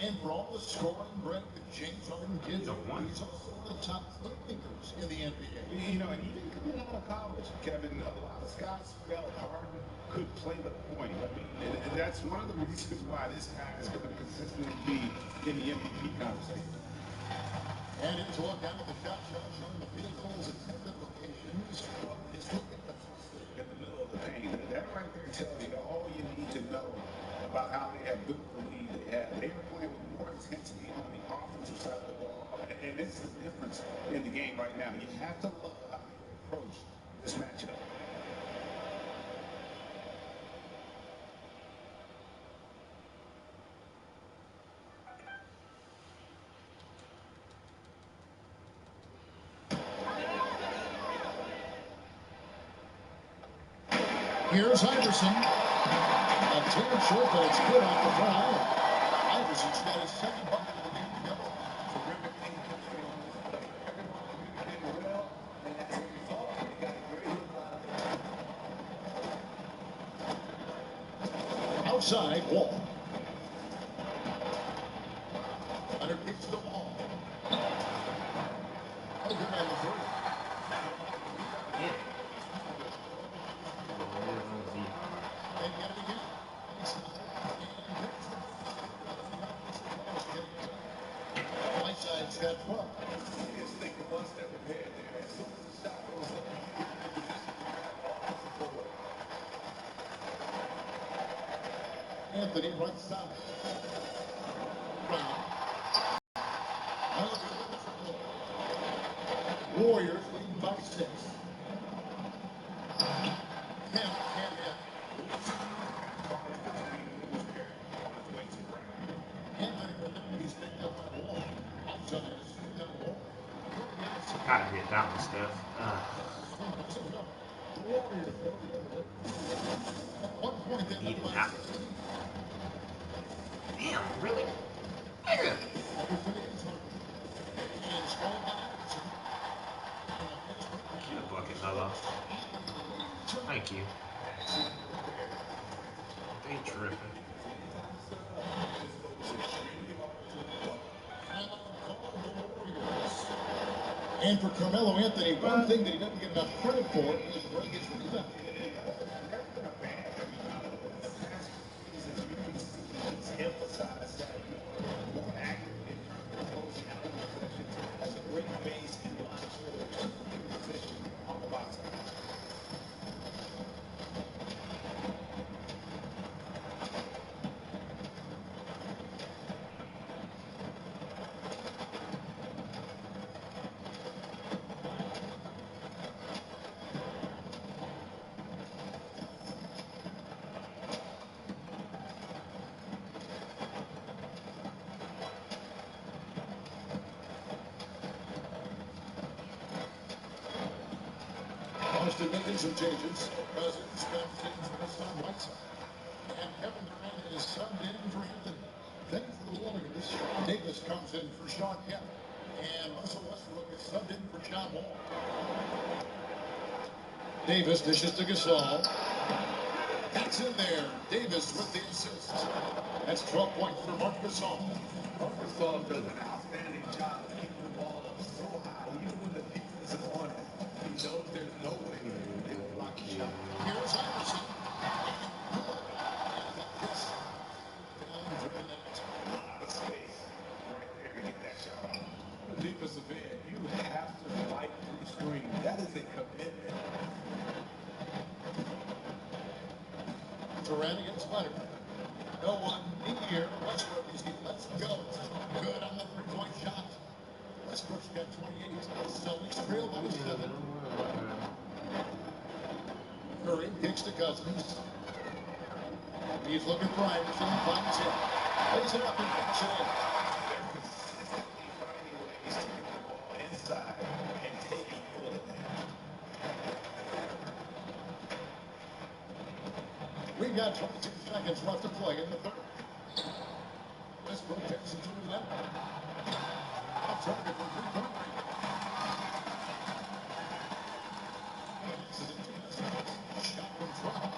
And for all the scoring, Greg, James Harden gives you, he's also one of the top playmakers in the NBA. You know, and even coming out of college, Kevin, a lot of scouts felt Harden could play the point. I mean, and that's one of the reasons why this guy is going to consistently be in the MVP conversation. And it's a look down at the shot showing the field goals at different locations. It's looking in the middle of the paint. That right there tells you all you need to know about how they have built the lead they have. They are playing with more intensity on the offensive side of the ball. And it's the difference in the game right now. You have to love how they approach this matchup. Here's Iverson. A tear short, but it's good off the front iron. Iverson's got his second bucket of the game to go. Terrific team play. Everyone communicated well, and as a result, they got a great look out of it. Outside, Wall. Under kicks the wall. Oh, good on the three. And get it again. Right side's got 12. Just think of one step ahead there. As soon as the shot goes up, you get in position to grab offensive forward. Anthony, right side. Warriors leading by 6. Can't hit. He's picked up by Wall. Outside, Wall. Gotta hit that one, Steph. Needed that one. Damn, really? Nigga. Get a bucket, Lolo. Thank you. They tripping. And for Carmelo Anthony, one thing that he doesn't get enough credit for is when he gets rebounded. Emphasize that more active in terms of closing out possessions as a great base and line scorers in position on the box. Boston making some changes. Cousins comes in for his son Whiteside. And Kevin Durant is subbed in for Anthony. Then for the Warriors, Davis comes in for Sean Kemp. And Russell Westbrook is subbed in for John Wall. Davis dishes to Gasol. That's in there. Davis with the assist. That's 12 points for Marc Gasol. Marc Gasol does an outstanding job of keeping the ball up so high, even when the defense is on it. He knows there's no way they will block the shot. Here's Iverson. Space right there to get that shot off. The defensive end, you have to fight through the screen. That is a commitment. Durant against Leonard. No one in here. Westbrook is here. Let's go. Good on the three-point shot. Westbrook's got 28. Celtics trail by 7. Curry kicks to Cousins. He's looking for Iverson. Finds him. Lays it up and puts it in. Finding ways to get the ball inside and taking full advantage. We've got 22 seconds left to play in the third. Westbrook takes it to his left. Off target for three-point. Shot from front.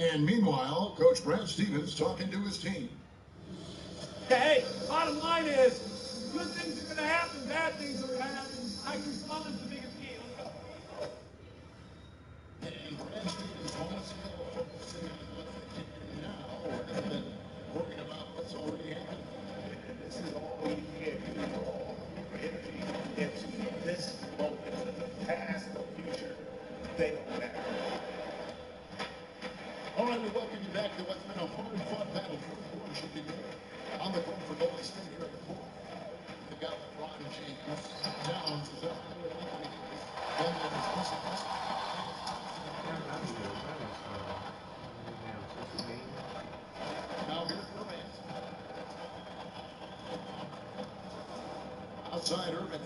And meanwhile, Coach Brad Stevens talking to his team. Hey, bottom line is, good things are going to happen, bad things are going to happen. I can summon the biggest key. Let's go. And Brad Stevens moments ago focusing on what's happening now rather than worrying about what's already happened. This is all we can do. All your energy into this moment. The past, the future, they don't matter. All right, we welcome you back to what's been a hard-fought battle for the championship today. On the court for Golden State here at the fourth. They've got LeBron James. Downs is up there with Anthony Davis. And then it's Russell. Now here's Durant. Outside Irving.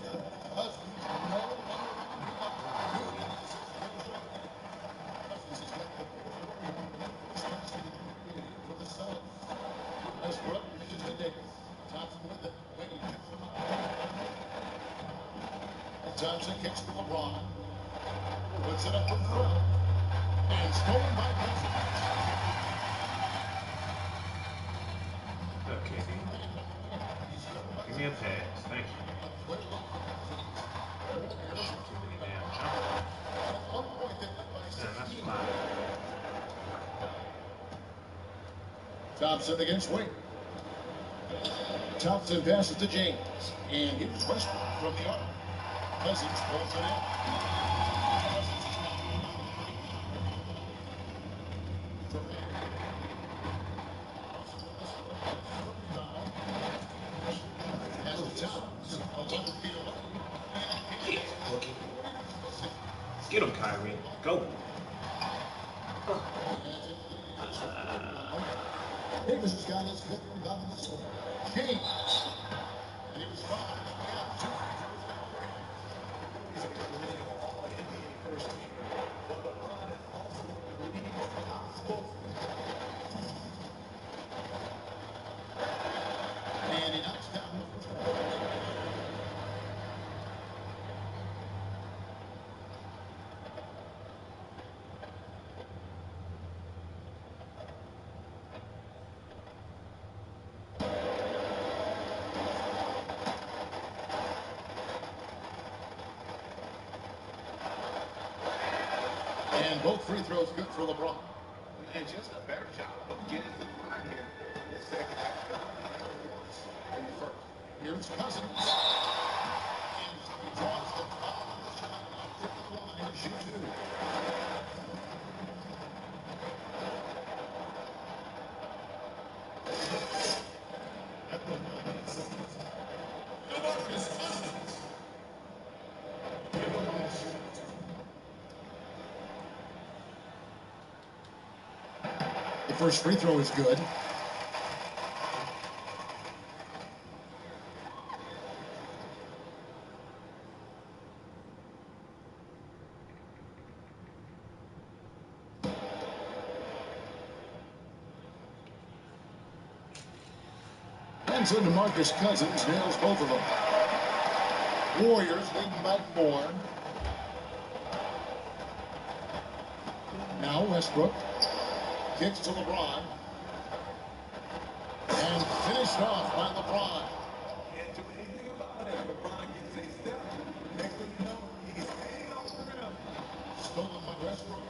Cousins. No. Westbrook pitches to Davis. Thompson with it. Wade picks him up. Thompson kicks to LeBron. Puts it up in front. And stolen by Cousins. Okay, give me a pass. Thank you. Too many damn jumpers. Man, that's fine. Thompson against Wade. Thompson passes to James. And here's Westbrook from the arc. Cousins pulls it in. Has the Towns. 100 feet away. Yeah, Boogie. Get him, Kyrie. Go. Davis has got his fifth rebound in this one. James. And he was fine. Yeah, 2 and he knocks down the first one. And both free throws good for LeBron. And just a better job of getting the line here. This second half in the first. Here's Cousins. And he draws the foul. Shot from the line. Shoot two. The first free throw is good. Benson to Marcus Cousins nails both of them. Warriors leading by 4. Now Westbrook kicks to LeBron. And finished off by LeBron. Can't do anything about it. LeBron gets a step. Next thing you know, he's hanging on the rim. Stolen by Westbrook.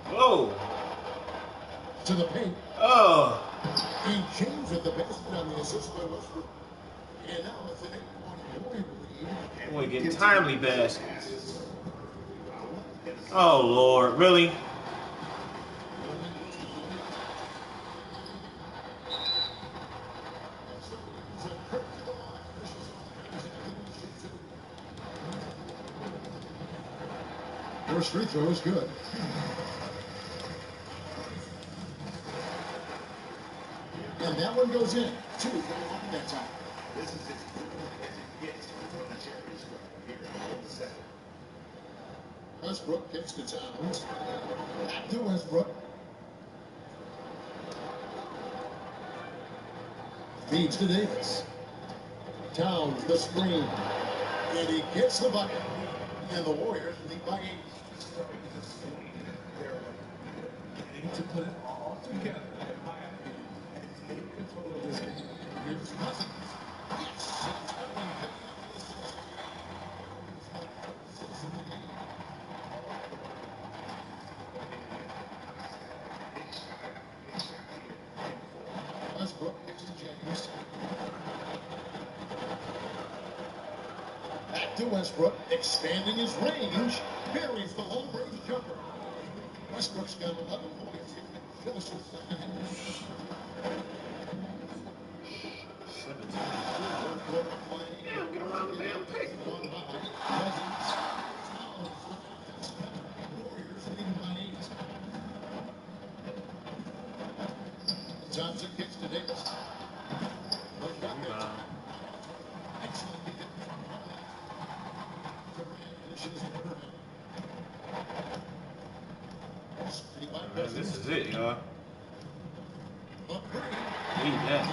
Whoa. To the paint. Oh. And James with the basket on the assist by Westbrook. And now it's an 8-point Warrior lead. I want to get timely baskets. Oh, Lord. Really? First free throw is good. And that one goes in. 2 for LeBron that time. This is as good as it gets from the championship here in the second. Westbrook kicks to Towns. Back to Westbrook. Feeds to Davis. Down the screen. And he gets the bucket. And the Warriors lead by 8. Getting to put it all together, in my opinion, and take control of this game. Here's Cousins. Yes. Westbrook next to James. Back to Westbrook, expanding his range. Buries the long-range jumper. Westbrook's got 11 points. Finishes the second half. 17. Damn, get around the damn tape. Warriors leading by 8. Johnson kicks to Davis. Excellent defense. Man, this is it, y'all. Need that.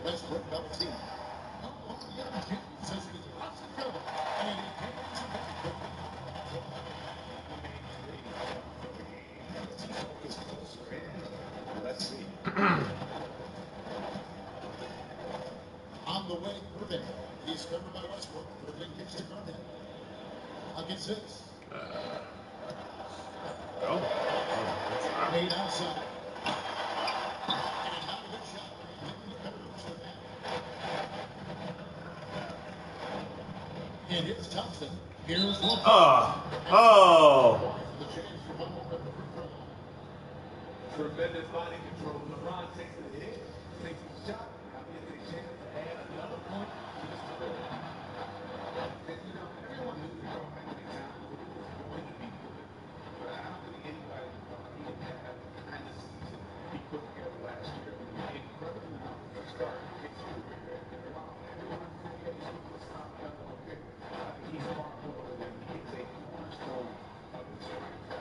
Westbrook double team. Let's see. On the way, Irving. He's covered by Westbrook. Irving kicks to Garnett. Against 6. Made outside. And not a good shot. Hitting the curves with that. And here's Thompson. Here's one. Oh. Tremendous body control. LeBron takes the hit, takes the shot, gets a chance to add another point to the score. And you know, everyone knew the how many times it was going to be good. But I don't think anybody thought he would have the kind of season he put together last year. Incredible start. Gets you to where wow, everyone said, hey, he's a stop level of pick. I think he's far more than he's a cornerstone of this franchise.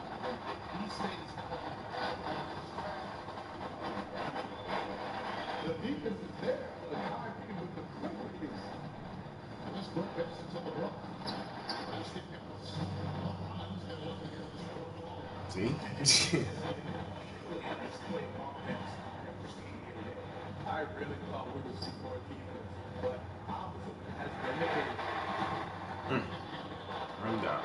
He stays the defense is there. The guy with the quickness. Westbrook passes to LeBron. See? I really thought we would see more defense, but opposite has been the case. Run down.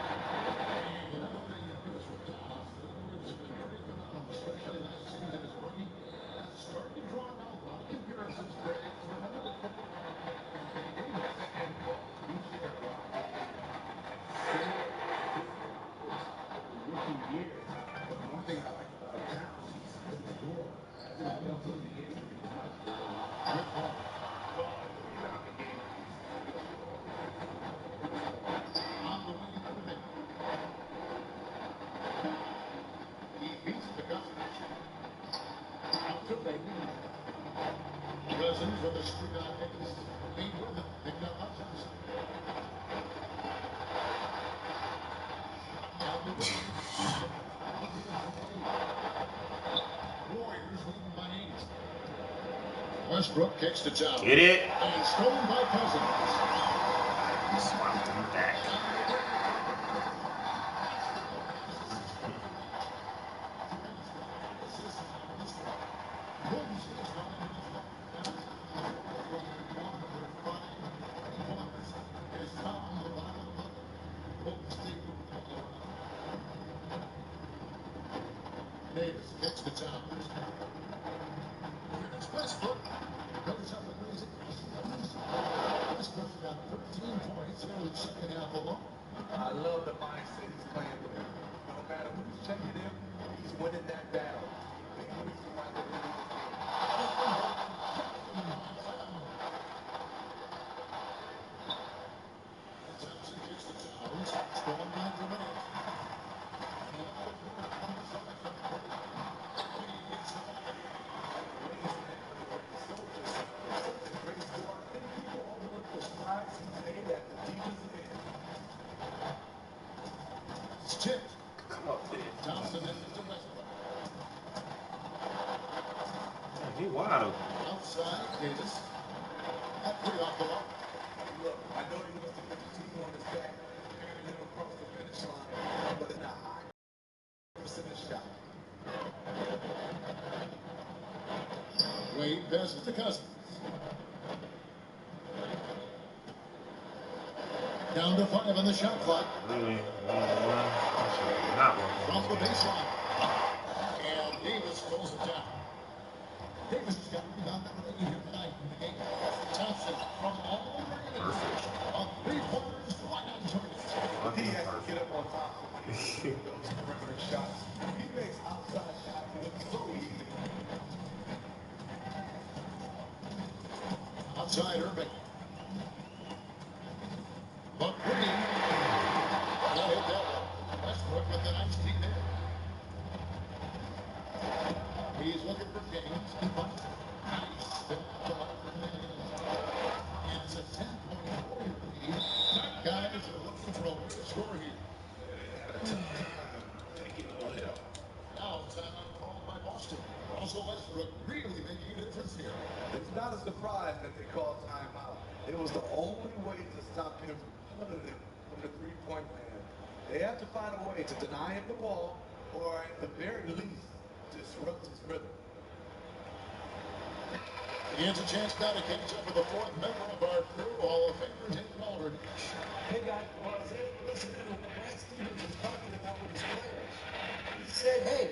Cousins with a screen on Davis. Lead with it. Picked up by Johnson. Warriors leading by 8. Westbrook kicks to Johnson. Get it? And stolen by Cousins. Swapped him back. Davis gets the job. It's Westbrook. Goes up and lays it. Westbrook's got 13 points in the second half alone. I love the mindset he's playing with. No matter who's checking him, he's winning that battle. Big reason why they're winning this game. Johnson gets the job. Stolen by Durant. He wide open. Outside, Davis. That three off the mark. Look, I know he wants to put the team on his back. They're going to get him across the finish line, but in a high percentage shot. Wade passes to Cousins. Down to 5 on the shot clock. Really? Not From working. the baseline. And Davis pulls it down. Davis has got rebound number 8 here tonight in the game. Thompson from all over in. Perfect. On 3-pointers, right on target. He has to get up on top of those perimeter shots. He makes outside shots look so easy. Outside Irving. But Green. Now hit that one. Westbrook with the nice team there. He's looking for James. Nice. And it's a 10-point Warrior lead. Guys are looking for a way to score here. Now timeout called by Boston. Also Westbrook really making a difference here. It's not a surprise that they called timeout. It was the only way to stop him from pulling it from the three-point land. They have to find a way to deny him the ball, or at the very least, disrupt his rhythm. Here's a chance now to catch up with the fourth member of our crew, Hall of Famer David Aldridge. Hey guys, well, I was able to listen to what Brad Stevens was talking about with his players. He said, hey,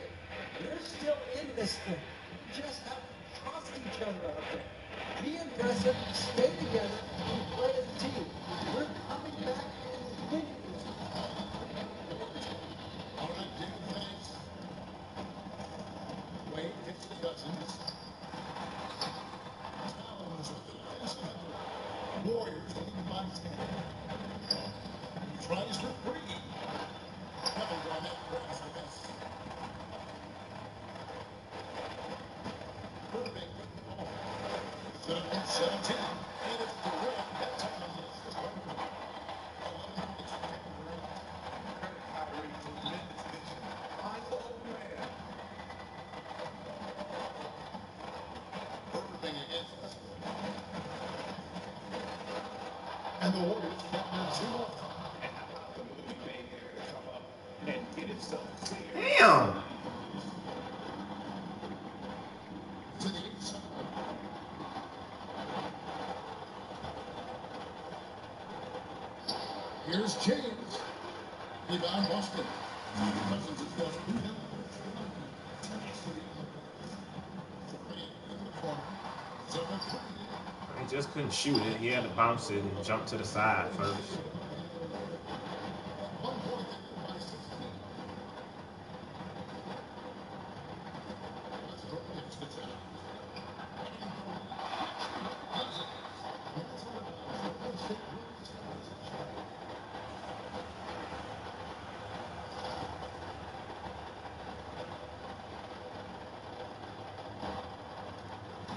you're still in this thing. You just have to trust each other out there. Be aggressive, stay together, and play as a team. We're coming back and winning this. All right, David, thanks. Wade gets to Cousins. Towns with the defensive effort. Warriors leading by 10. He tries for 3. Kevin Garnett grabs the miss. Irving with the ball. 17. And it's Durant. That time on this. 11 points for Kevin Durant. Kyrie, tremendous vision. Finds the open man. Irving against us. And the Warriors get their 2 up. The move he made there to come up and get himself clear. Damn. To the inside. Here's James. Rebound Boston. Cousins has got 2 down. In the corner. 7-3. He just couldn't shoot it. He had to bounce it and jump to the side first. 1 point there by 16. Westbrook gets the tap.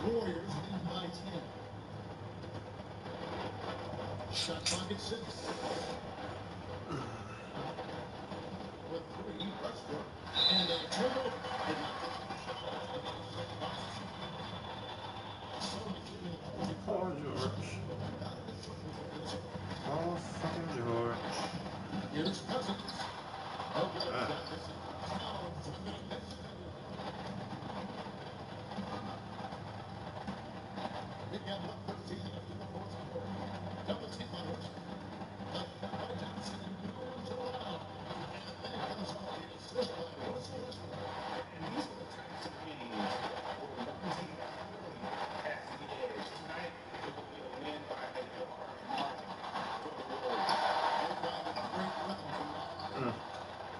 Warriors lead by 10. Shot clock at 6. With 3, Westbrook. And a turnover. Did not get the shot. So much Poor George. Oh, fucking George. Here's Cousins. Okay, got this. Towns with the defensive effort. Big got 113 left in the fourth quarter. Double team on Westbrook. Left by Johnson and goes around. And then comes off the assist by Russell Westbrook. And these are the types of games where one team really has the edge. Tonight, it will be a win by a large margin for the Warriors. They find a great rhythm from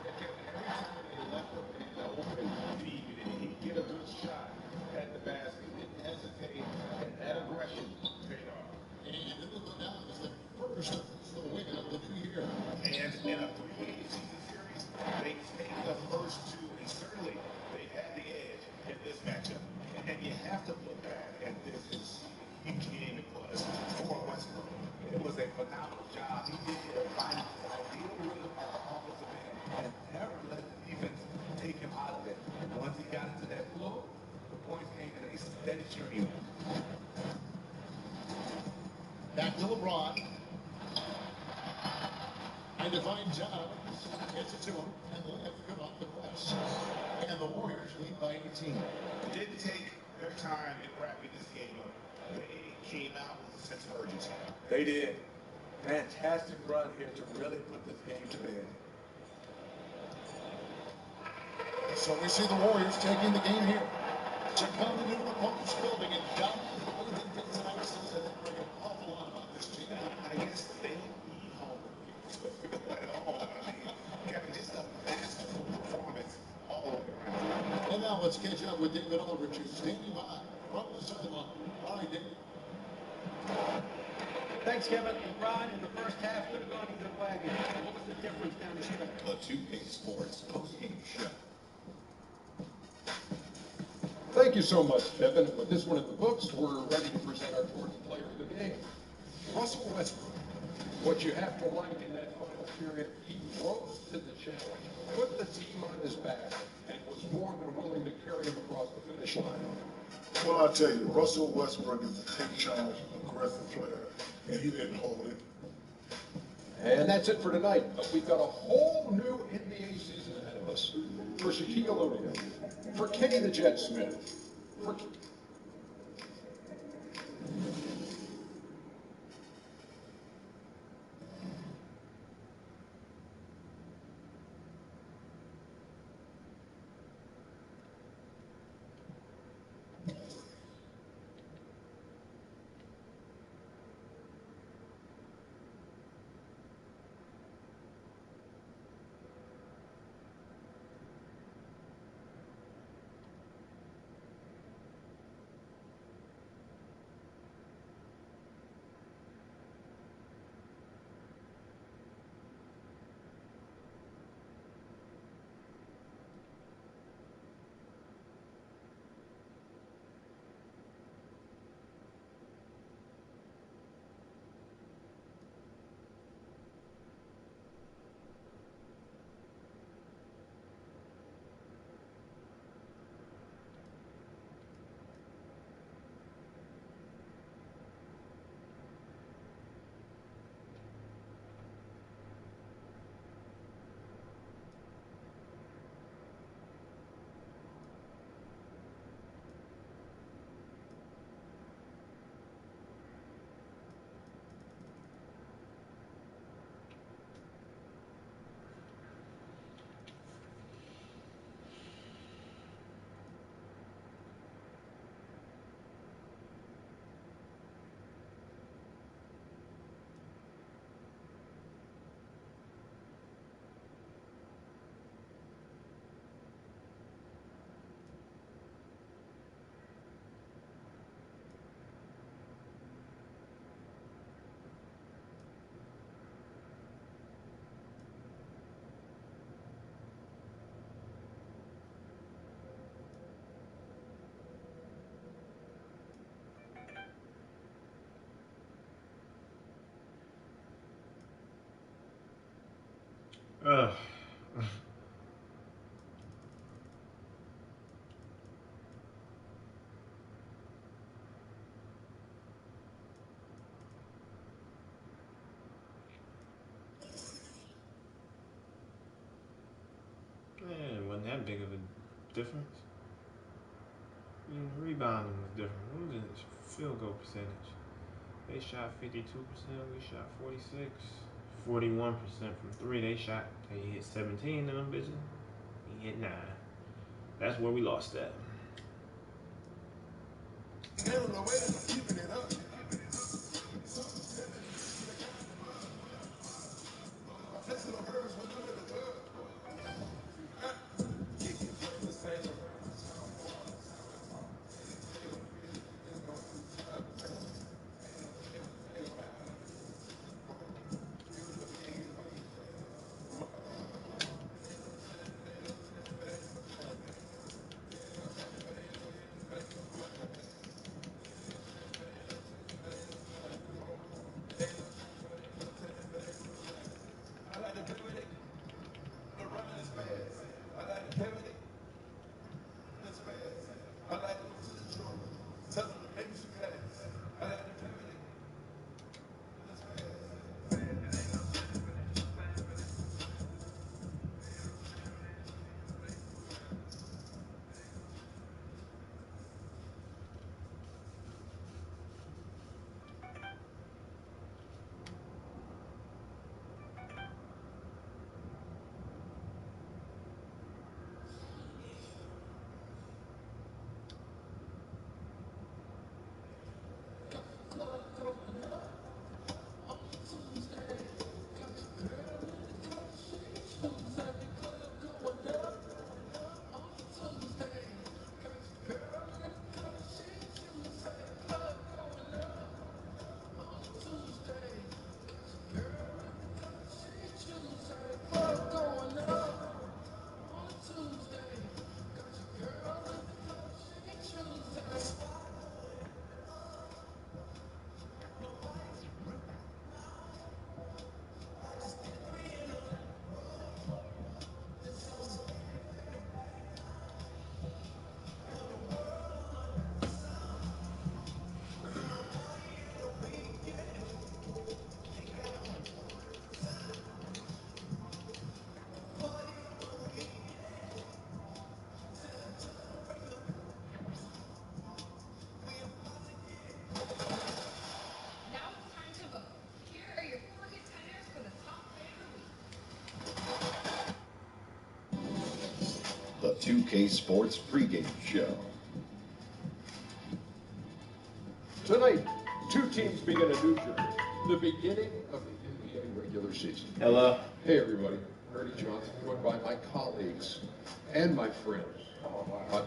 Every time they left the man open, he'd get a good shot at the basket. Didn't hesitate, and that aggression paid off. and it will go down as the first official win of the new year. And in a three-game season series, they take the first 2, and certainly they had the edge in this matchup. And you have to look back at this and see what a huge game it was for Westbrook. It was a phenomenal job. He did find his ideal rhythm as an offensive man and never let the defense take him out of it. Once he got into that flow, the points came and they Then cheer you on. Back to LeBron. And to find John. Gets it to him. And the left good off the glass. And the Warriors lead by 18. It didn't take their time in wrapping this game up. They came out with a sense of urgency. They did. Fantastic run here to really put this game to bed. So we see the Warriors taking the game here. To come into an opponent's building and dominate the way they did tonight says that they bring an awful lot about this team. I guess they don't need home at all. I mean, Kevin, just a masterful performance all the way around. And now let's catch up with David Aldridge, who's standing by from the sideline. All right, David. Thanks, Kevin. LeBron in the first half could have gone either way. What was the difference down the stretch? The 2K Sports postgame show. Thank you so much, Kevin. With this one in the books, we're ready to present our Jordan player of the game, Russell Westbrook. What you have to like in that final period, he rose to the challenge, put the team on his back, and was more than willing to carry him across the finish line. Well, I'll tell you, Russell Westbrook is a take charge, aggressive player, and he didn't hold it. And that's it for tonight. But we've got a whole new NBA season ahead of us. For Shaquille O'Neal, for Kenny the Jet Smith, for... Ugh. Man, it wasn't that big of a difference. Rebounding was different. What was the field goal percentage? They shot 52%, we shot 46. 41% from three. They hit 17 of them bitches. He hit 9. That's where we lost that. tell them to make some heads. The 2K Sports pregame show. Tonight, two teams begin a new journey. The beginning of the NBA regular season. Hello. Hey everybody, Ernie Johnson, joined by my colleagues and my friends.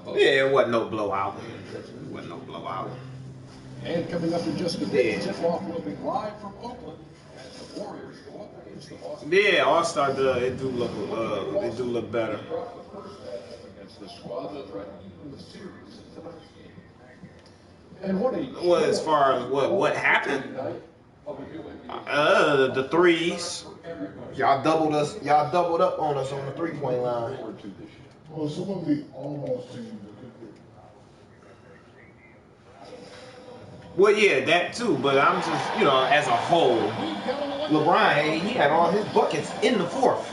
Yeah, it wasn't no blowout. It wasn't no blowout. And coming up in just a bit, tip-off will be live from Oakland as the Warriors go up against the Boston. Yeah, All-Star it do look better. Against the squad that threatened the series in tonight's game. And what a Well, as far as what happened, the threes. Y'all doubled up on us on the 3-point line. Well, some of the almost teams. Well, yeah, that too. But I'm just, as a whole, LeBron, he had all his buckets in the fourth.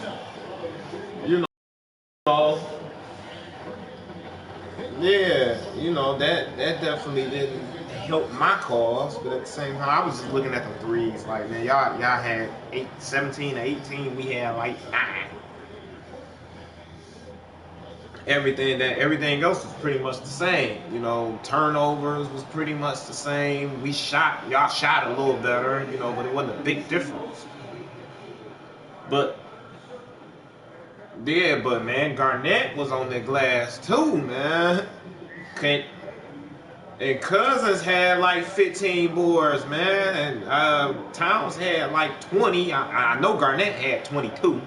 Yeah, that definitely didn't help my cause. But at the same time, I was just looking at the threes. Like, man, y'all had 17 to 18. We had like 9. Everything else was pretty much the same. Turnovers was pretty much the same. Y'all shot a little better, but it wasn't a big difference. But man, Garnett was on the glass too, man. And Cousins had like 15 boards, man, and Towns had like 20. I know Garnett had 22.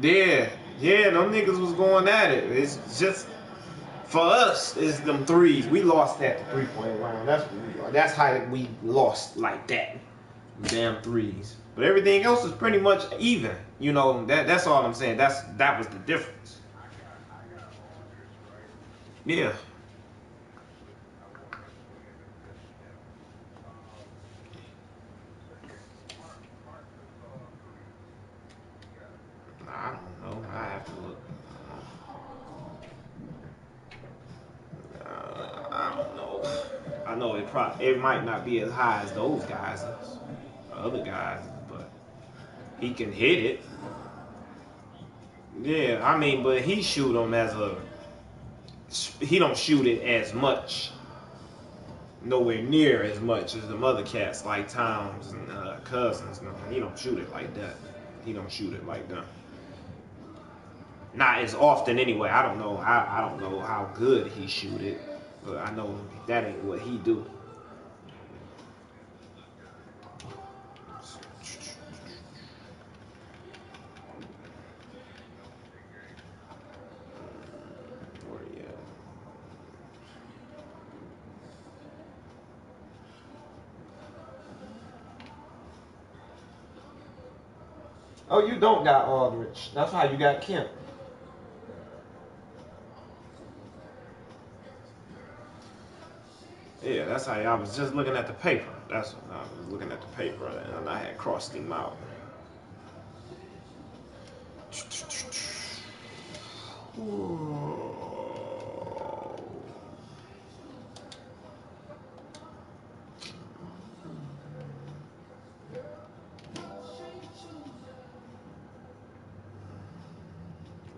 Yeah, them niggas was going at it. It's just, for us, it's them threes. We lost that 3-point line. That's how we lost like that. Damn threes. But everything else is pretty much even. That's all I'm saying. That was the difference. Yeah. I don't know. I have to look. I don't know. I know it might not be as high as those guys, other guys, but he can hit it. Yeah, I mean, but he shoot them he don't shoot it as much, nowhere near as much as the other cats like Towns and Cousins. No, he don't shoot it like that. Not as often anyway. I don't know. I don't know how good he shoot it, but I know that ain't what he do. Where he at? Oh, you don't got Aldridge. That's how you got Kemp. Yeah, that's how I was just looking at the paper. That's what I was looking at the paper, and I had crossed him out.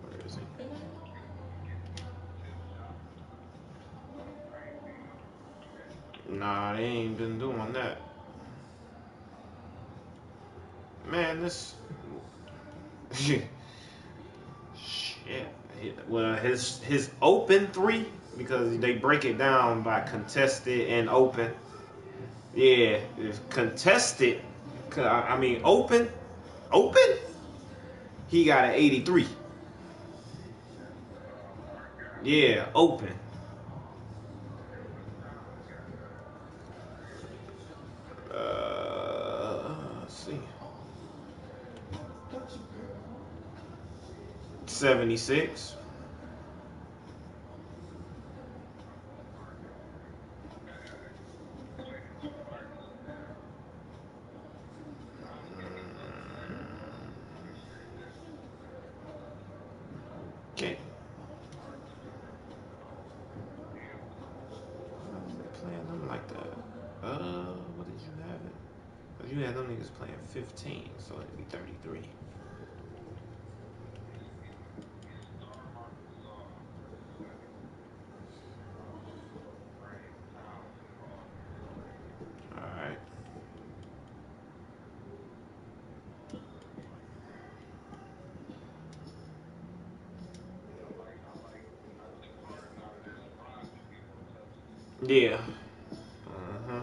Where is he? Nah, they ain't been doing that. Man, this shit. Well, his open three, because they break it down by contested and open. Yeah, if contested, I mean open, he got an 83. Yeah, open. Let's see. 76. Okay. Playing them like that. What did you have it? Because you had them niggas playing 15, so it'd be 33. Alright. Yeah. Uh-huh.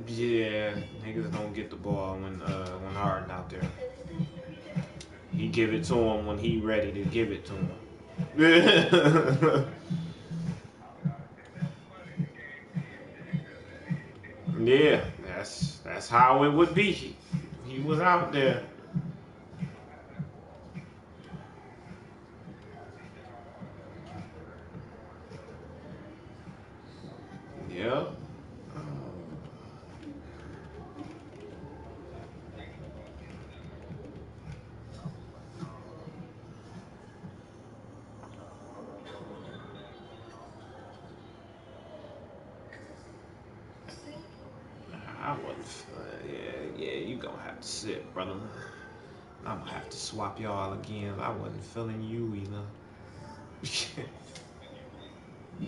Yeah, niggas don't get the ball when Harden out there. He give it to him when he ready to give it to him. Yeah, that's how it would be. He was out there. Yep. I wouldn't. Yeah, you gonna have to sit, brother. I'm gonna have to swap y'all again. I wasn't feeling you either.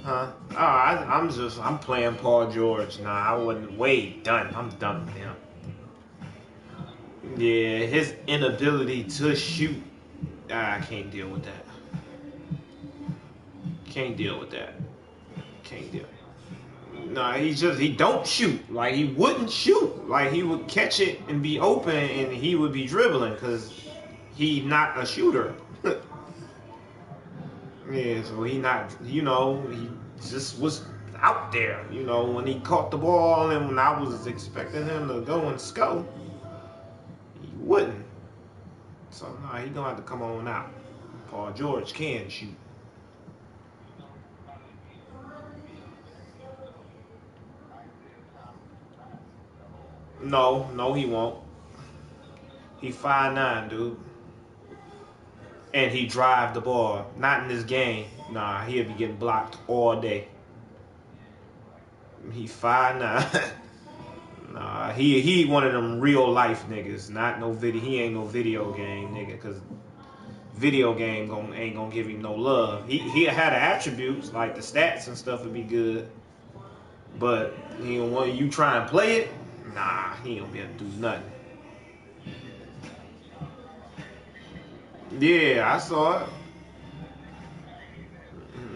Huh? Oh, I'm playing Paul George. Nah, I wasn't. Wait, done. I'm done with him. Yeah, his inability to shoot. I can't deal with that. Can't deal with that. Can't deal. Nah, he don't shoot. Like he wouldn't shoot. Like he would catch it and be open, and he would be dribbling because he not a shooter. Yeah, so he not. He just was out there. When he caught the ball, and when I was expecting him to go and score, he wouldn't. So nah, he gonna have to come on out. Paul George can shoot. No, no, he won't. He 5'9", dude. And he drive the ball. Not in this game. Nah, he'll be getting blocked all day. He 5'9". Nah, he one of them real life niggas. Not no video. He ain't no video game nigga. Cause video game ain't gonna give him no love. He had the attributes like the stats and stuff would be good. But when you try and play it, nah, he ain't gonna be able to do nothing. Yeah, I saw it.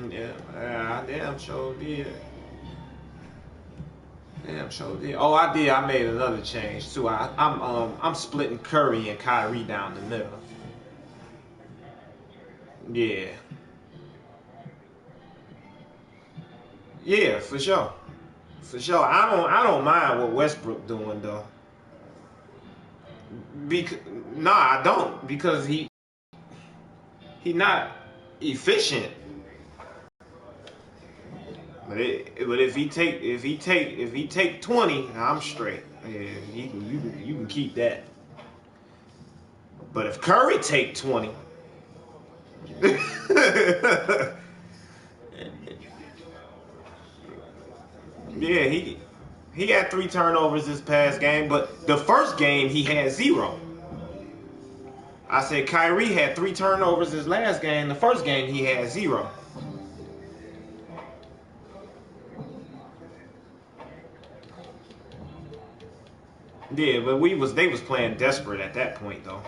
Yeah, I damn sure did. Damn sure did. Oh, I did. I made another change too. I'm splitting Curry and Kyrie down the middle. Yeah, yeah, for sure, for sure. I don't mind what Westbrook doing though. Nah, I don't, because he not efficient. But if he take 20, I'm straight. Yeah, you can keep that. But if Curry take 20, yeah, he had 3 turnovers this past game, but the first game he had 0. I said Kyrie had 3 turnovers his last game. The first game he had 0. Yeah, but they was playing desperate at that point though.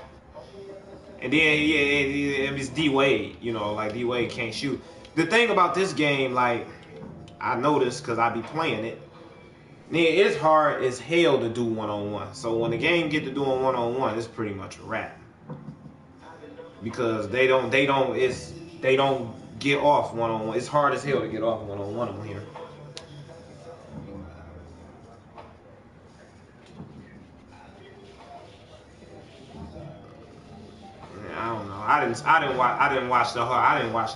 And then it was D Wade, like D Wade can't shoot. The thing about this game, like I noticed because I be playing it, it's hard as hell to do 1-on-1. So when the game get to doing 1-on-1, it's pretty much a wrap. Because they don't get off 1-on-1. It's hard as hell to get off 1-on-1 on here. I don't know. I didn't watch the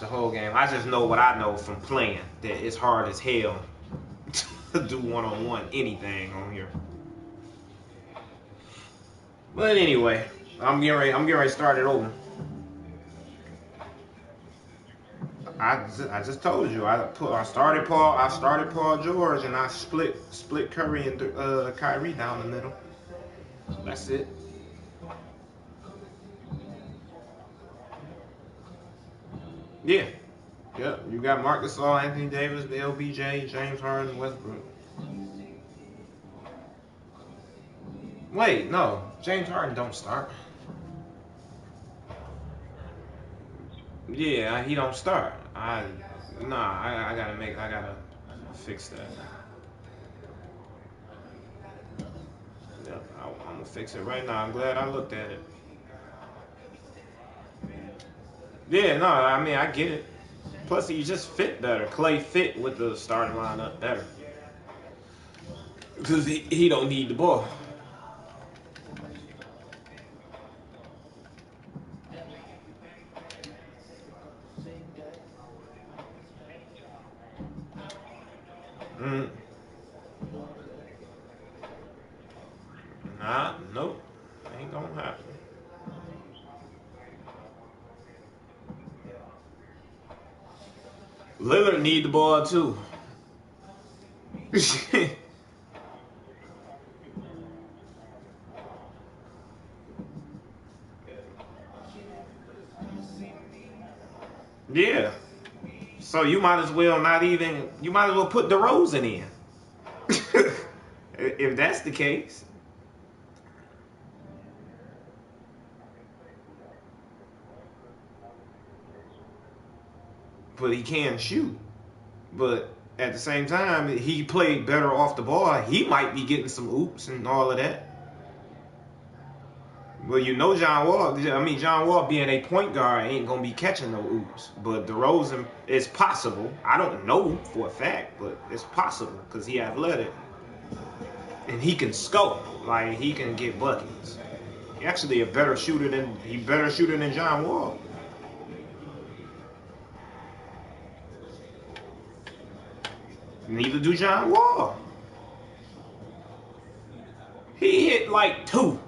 whole game. I just know what I know from playing, that it's hard as hell to do 1-on-1 anything on here. But anyway, I'm getting ready to start it over. I just told you I started Paul George, and I split Curry and Kyrie down the middle. That's it. Yeah. Yep. You got Marc Gasol, Anthony Davis, LBJ, James Harden, Westbrook. Wait, no. James Harden don't start. Yeah, he don't start. I gotta fix that. Yep, I'm gonna fix it right now. I'm glad I looked at it. Yeah, no, I mean I get it. Plus, he just fit better. Clay fit with the starting lineup better because he don't need the ball. Mm. Nope, ain't gonna happen. Lillard need the ball too. Yeah. So you might as well put DeRozan in. If that's the case. But he can shoot. But at the same time, he played better off the ball. He might be getting some oops and all of that. Well, John Wall being a point guard ain't gonna be catching no oops. But DeRozan, it's possible. I don't know for a fact, but it's possible because he athletic and he can score. Like he can get buckets. He actually a better shooter than John Wall. Neither do John Wall. He hit like 2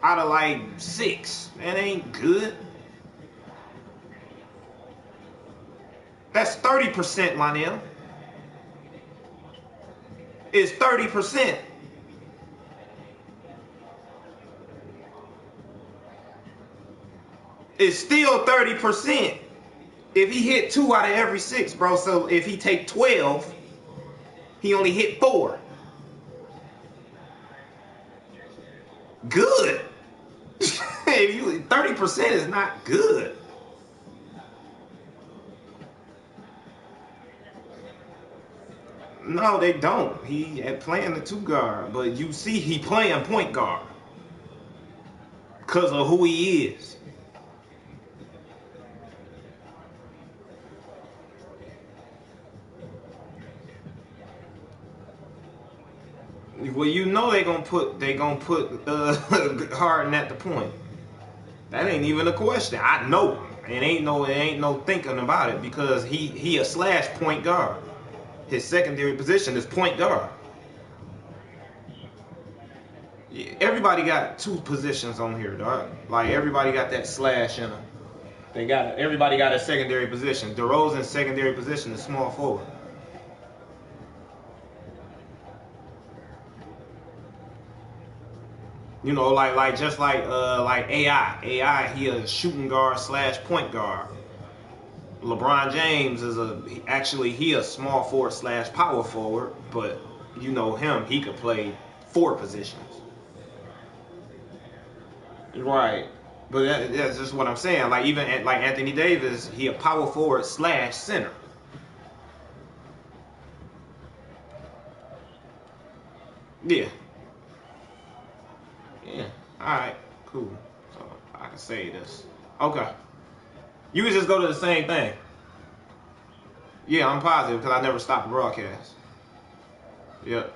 out of like 6. That ain't good. That's 30%, Lionel. It's 30%. It's still 30%. If he hit 2 out of every 6, bro, so if he take 12, he only hit 4. Good. If you 30% is not good. No, they don't. He playing the 2 guard, but you see he playing point guard because of who he is. Well, you know they gonna put Harden at the point. That ain't even a question. I know. It ain't no thinking about it because he a slash point guard. His secondary position is point guard. Yeah, everybody got two positions on here, dog. Like everybody got that slash in them. Everybody got a secondary position. DeRozan's secondary position is small forward. You know, like AI. AI, he a shooting guard slash point guard. LeBron James is he a small forward slash power forward, but you know him, he could play four positions. Right. But that's just what I'm saying. Like even like Anthony Davis, he a power forward slash center. Yeah. Yeah. All right. Cool. So I can say this. Okay. You can just go to the same thing. Yeah, I'm positive because I never stopped the broadcast. Yep.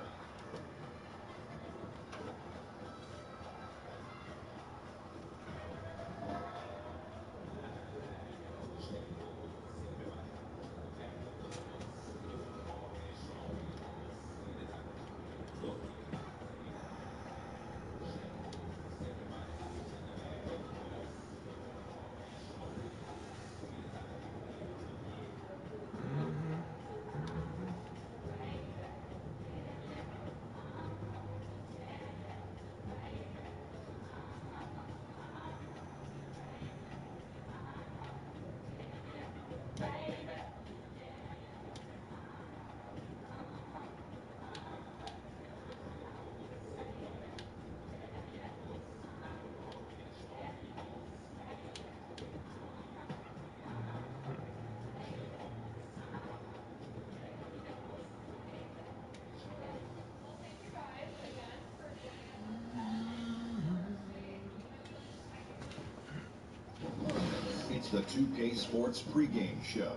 It's the 2K Sports pregame show.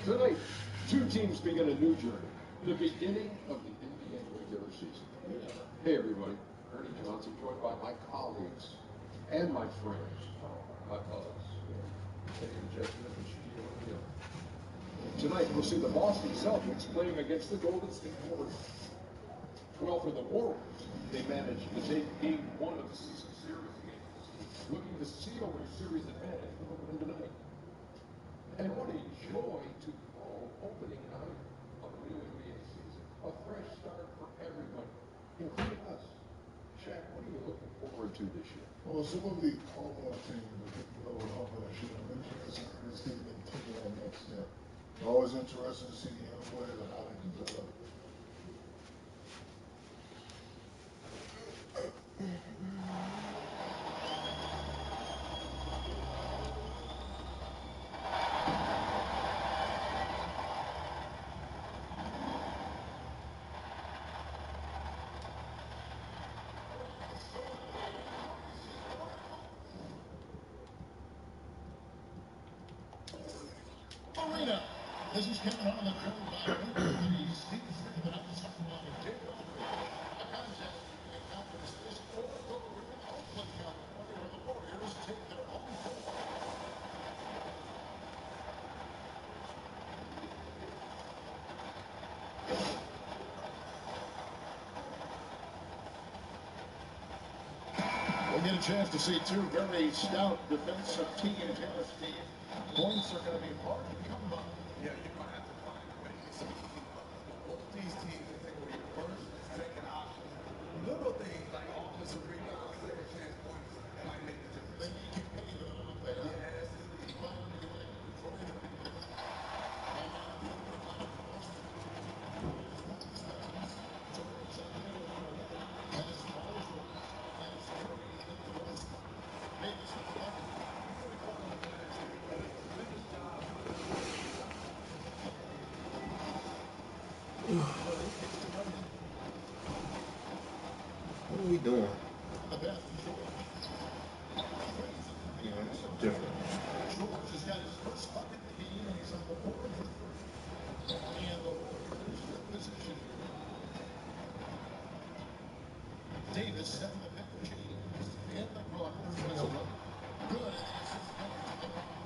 Tonight, two teams begin a new journey. The beginning of the NBA regular season. Hey everybody, Ernie Johnson, joined by my colleagues and my friends, my buds, Tonight, we'll see the Boston Celtics playing against the Golden State Warriors. Well, for the Warriors, they managed to take game one of the season series games, looking to seal their series advantage for the win tonight. And what a joy to call opening night of the new NBA season. A fresh start for everybody, including us. Shaq, what are you looking forward to this year? Well, some of the all-star teams that would offer that shit. I'm interested in this team and taking that next step. Always interested to see the young players and how they can develop. Arena. This is coming on the field by He's the outside line. A contest between Conference East or Oakland, California, where the Warriors take their home court. We'll get a chance to see two very stout defensive teams in this team. Points are going to be hard to come by. Yeah, you're going to have to find ways to keep up. Both these teams will take away your first and second option. Little things like offensive rebounds, second chance points, that might make the difference. They need to pay them a little bit. Yes, What are we doing? You know, it's different. George has got his first bucket in the game, and he's on the board for 3. And the Warriors Davis set the pepper cheese in the corner for the run. Good, and the assist comes to LeBron.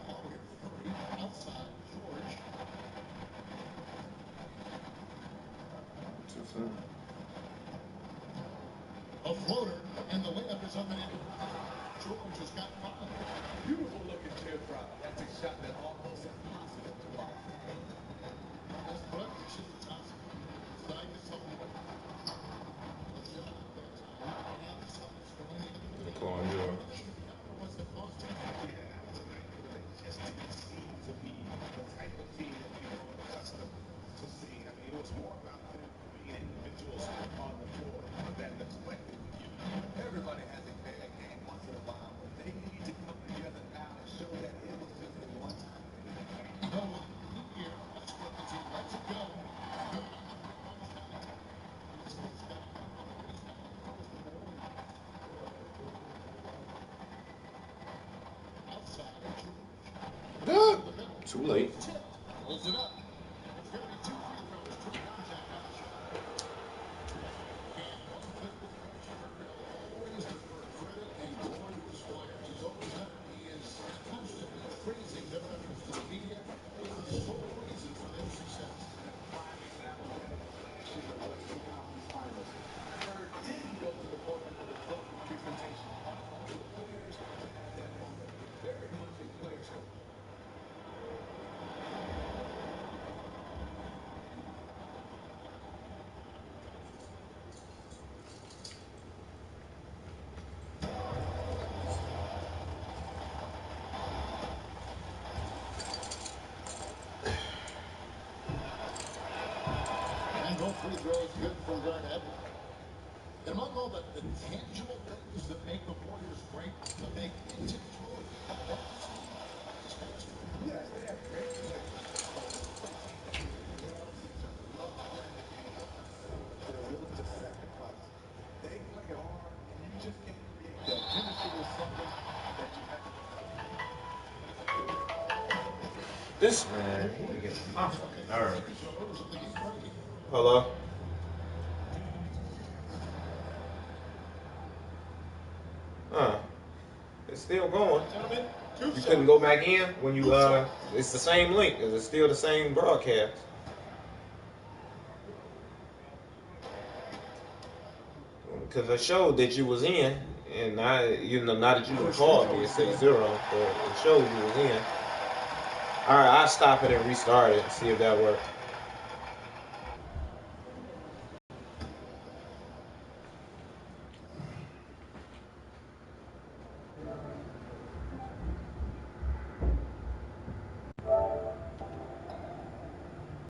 Ball here, Curry outside, George. Too soon. A floater, and the layup is up and in. George has got 5. Beautiful looking teardrop. That's a shot that almost impossible to block. This foot should be tough. Side to sophomore. The shot up that time. And the Celtics going into the lead. Come on, George. What's the close team? Just didn't seem to be the type of team that we were accustomed to seeing. I mean, it was more about them being individuals on the floor than the collective unit. Everybody has a bad game once in a while, but they need to come together now and show that it was just a one-time thing. No, here, that's what the team lets it go. Outside, Good. Too late. holds it up. It's going to be 2 free throws. Quick contact on the shot. And 1 click with coach. Always defer credit and glory to his players. He's always done it. He is constantly praising their efforts to the media. It's the sole reason for their success. Didn't go to the podium with a total presentation. The players at that moment, very much a player's coach. And both free throws good from Garnett. And among all the tangible things that make the Warriors great, the big intangible. Yes, they have great players. They're willing to sacrifice. They play hard, and you just can't create that. Chemistry is something that you have to develop. This man, he gets my fucking nerve. Hello? It's still going. You couldn't go back in when you, it's the same link. It's still the same broadcast. Because it showed that you was in, and now, now that you called me, it says 0, but it showed you was in. Alright, I'll stop it and restart it and see if that works.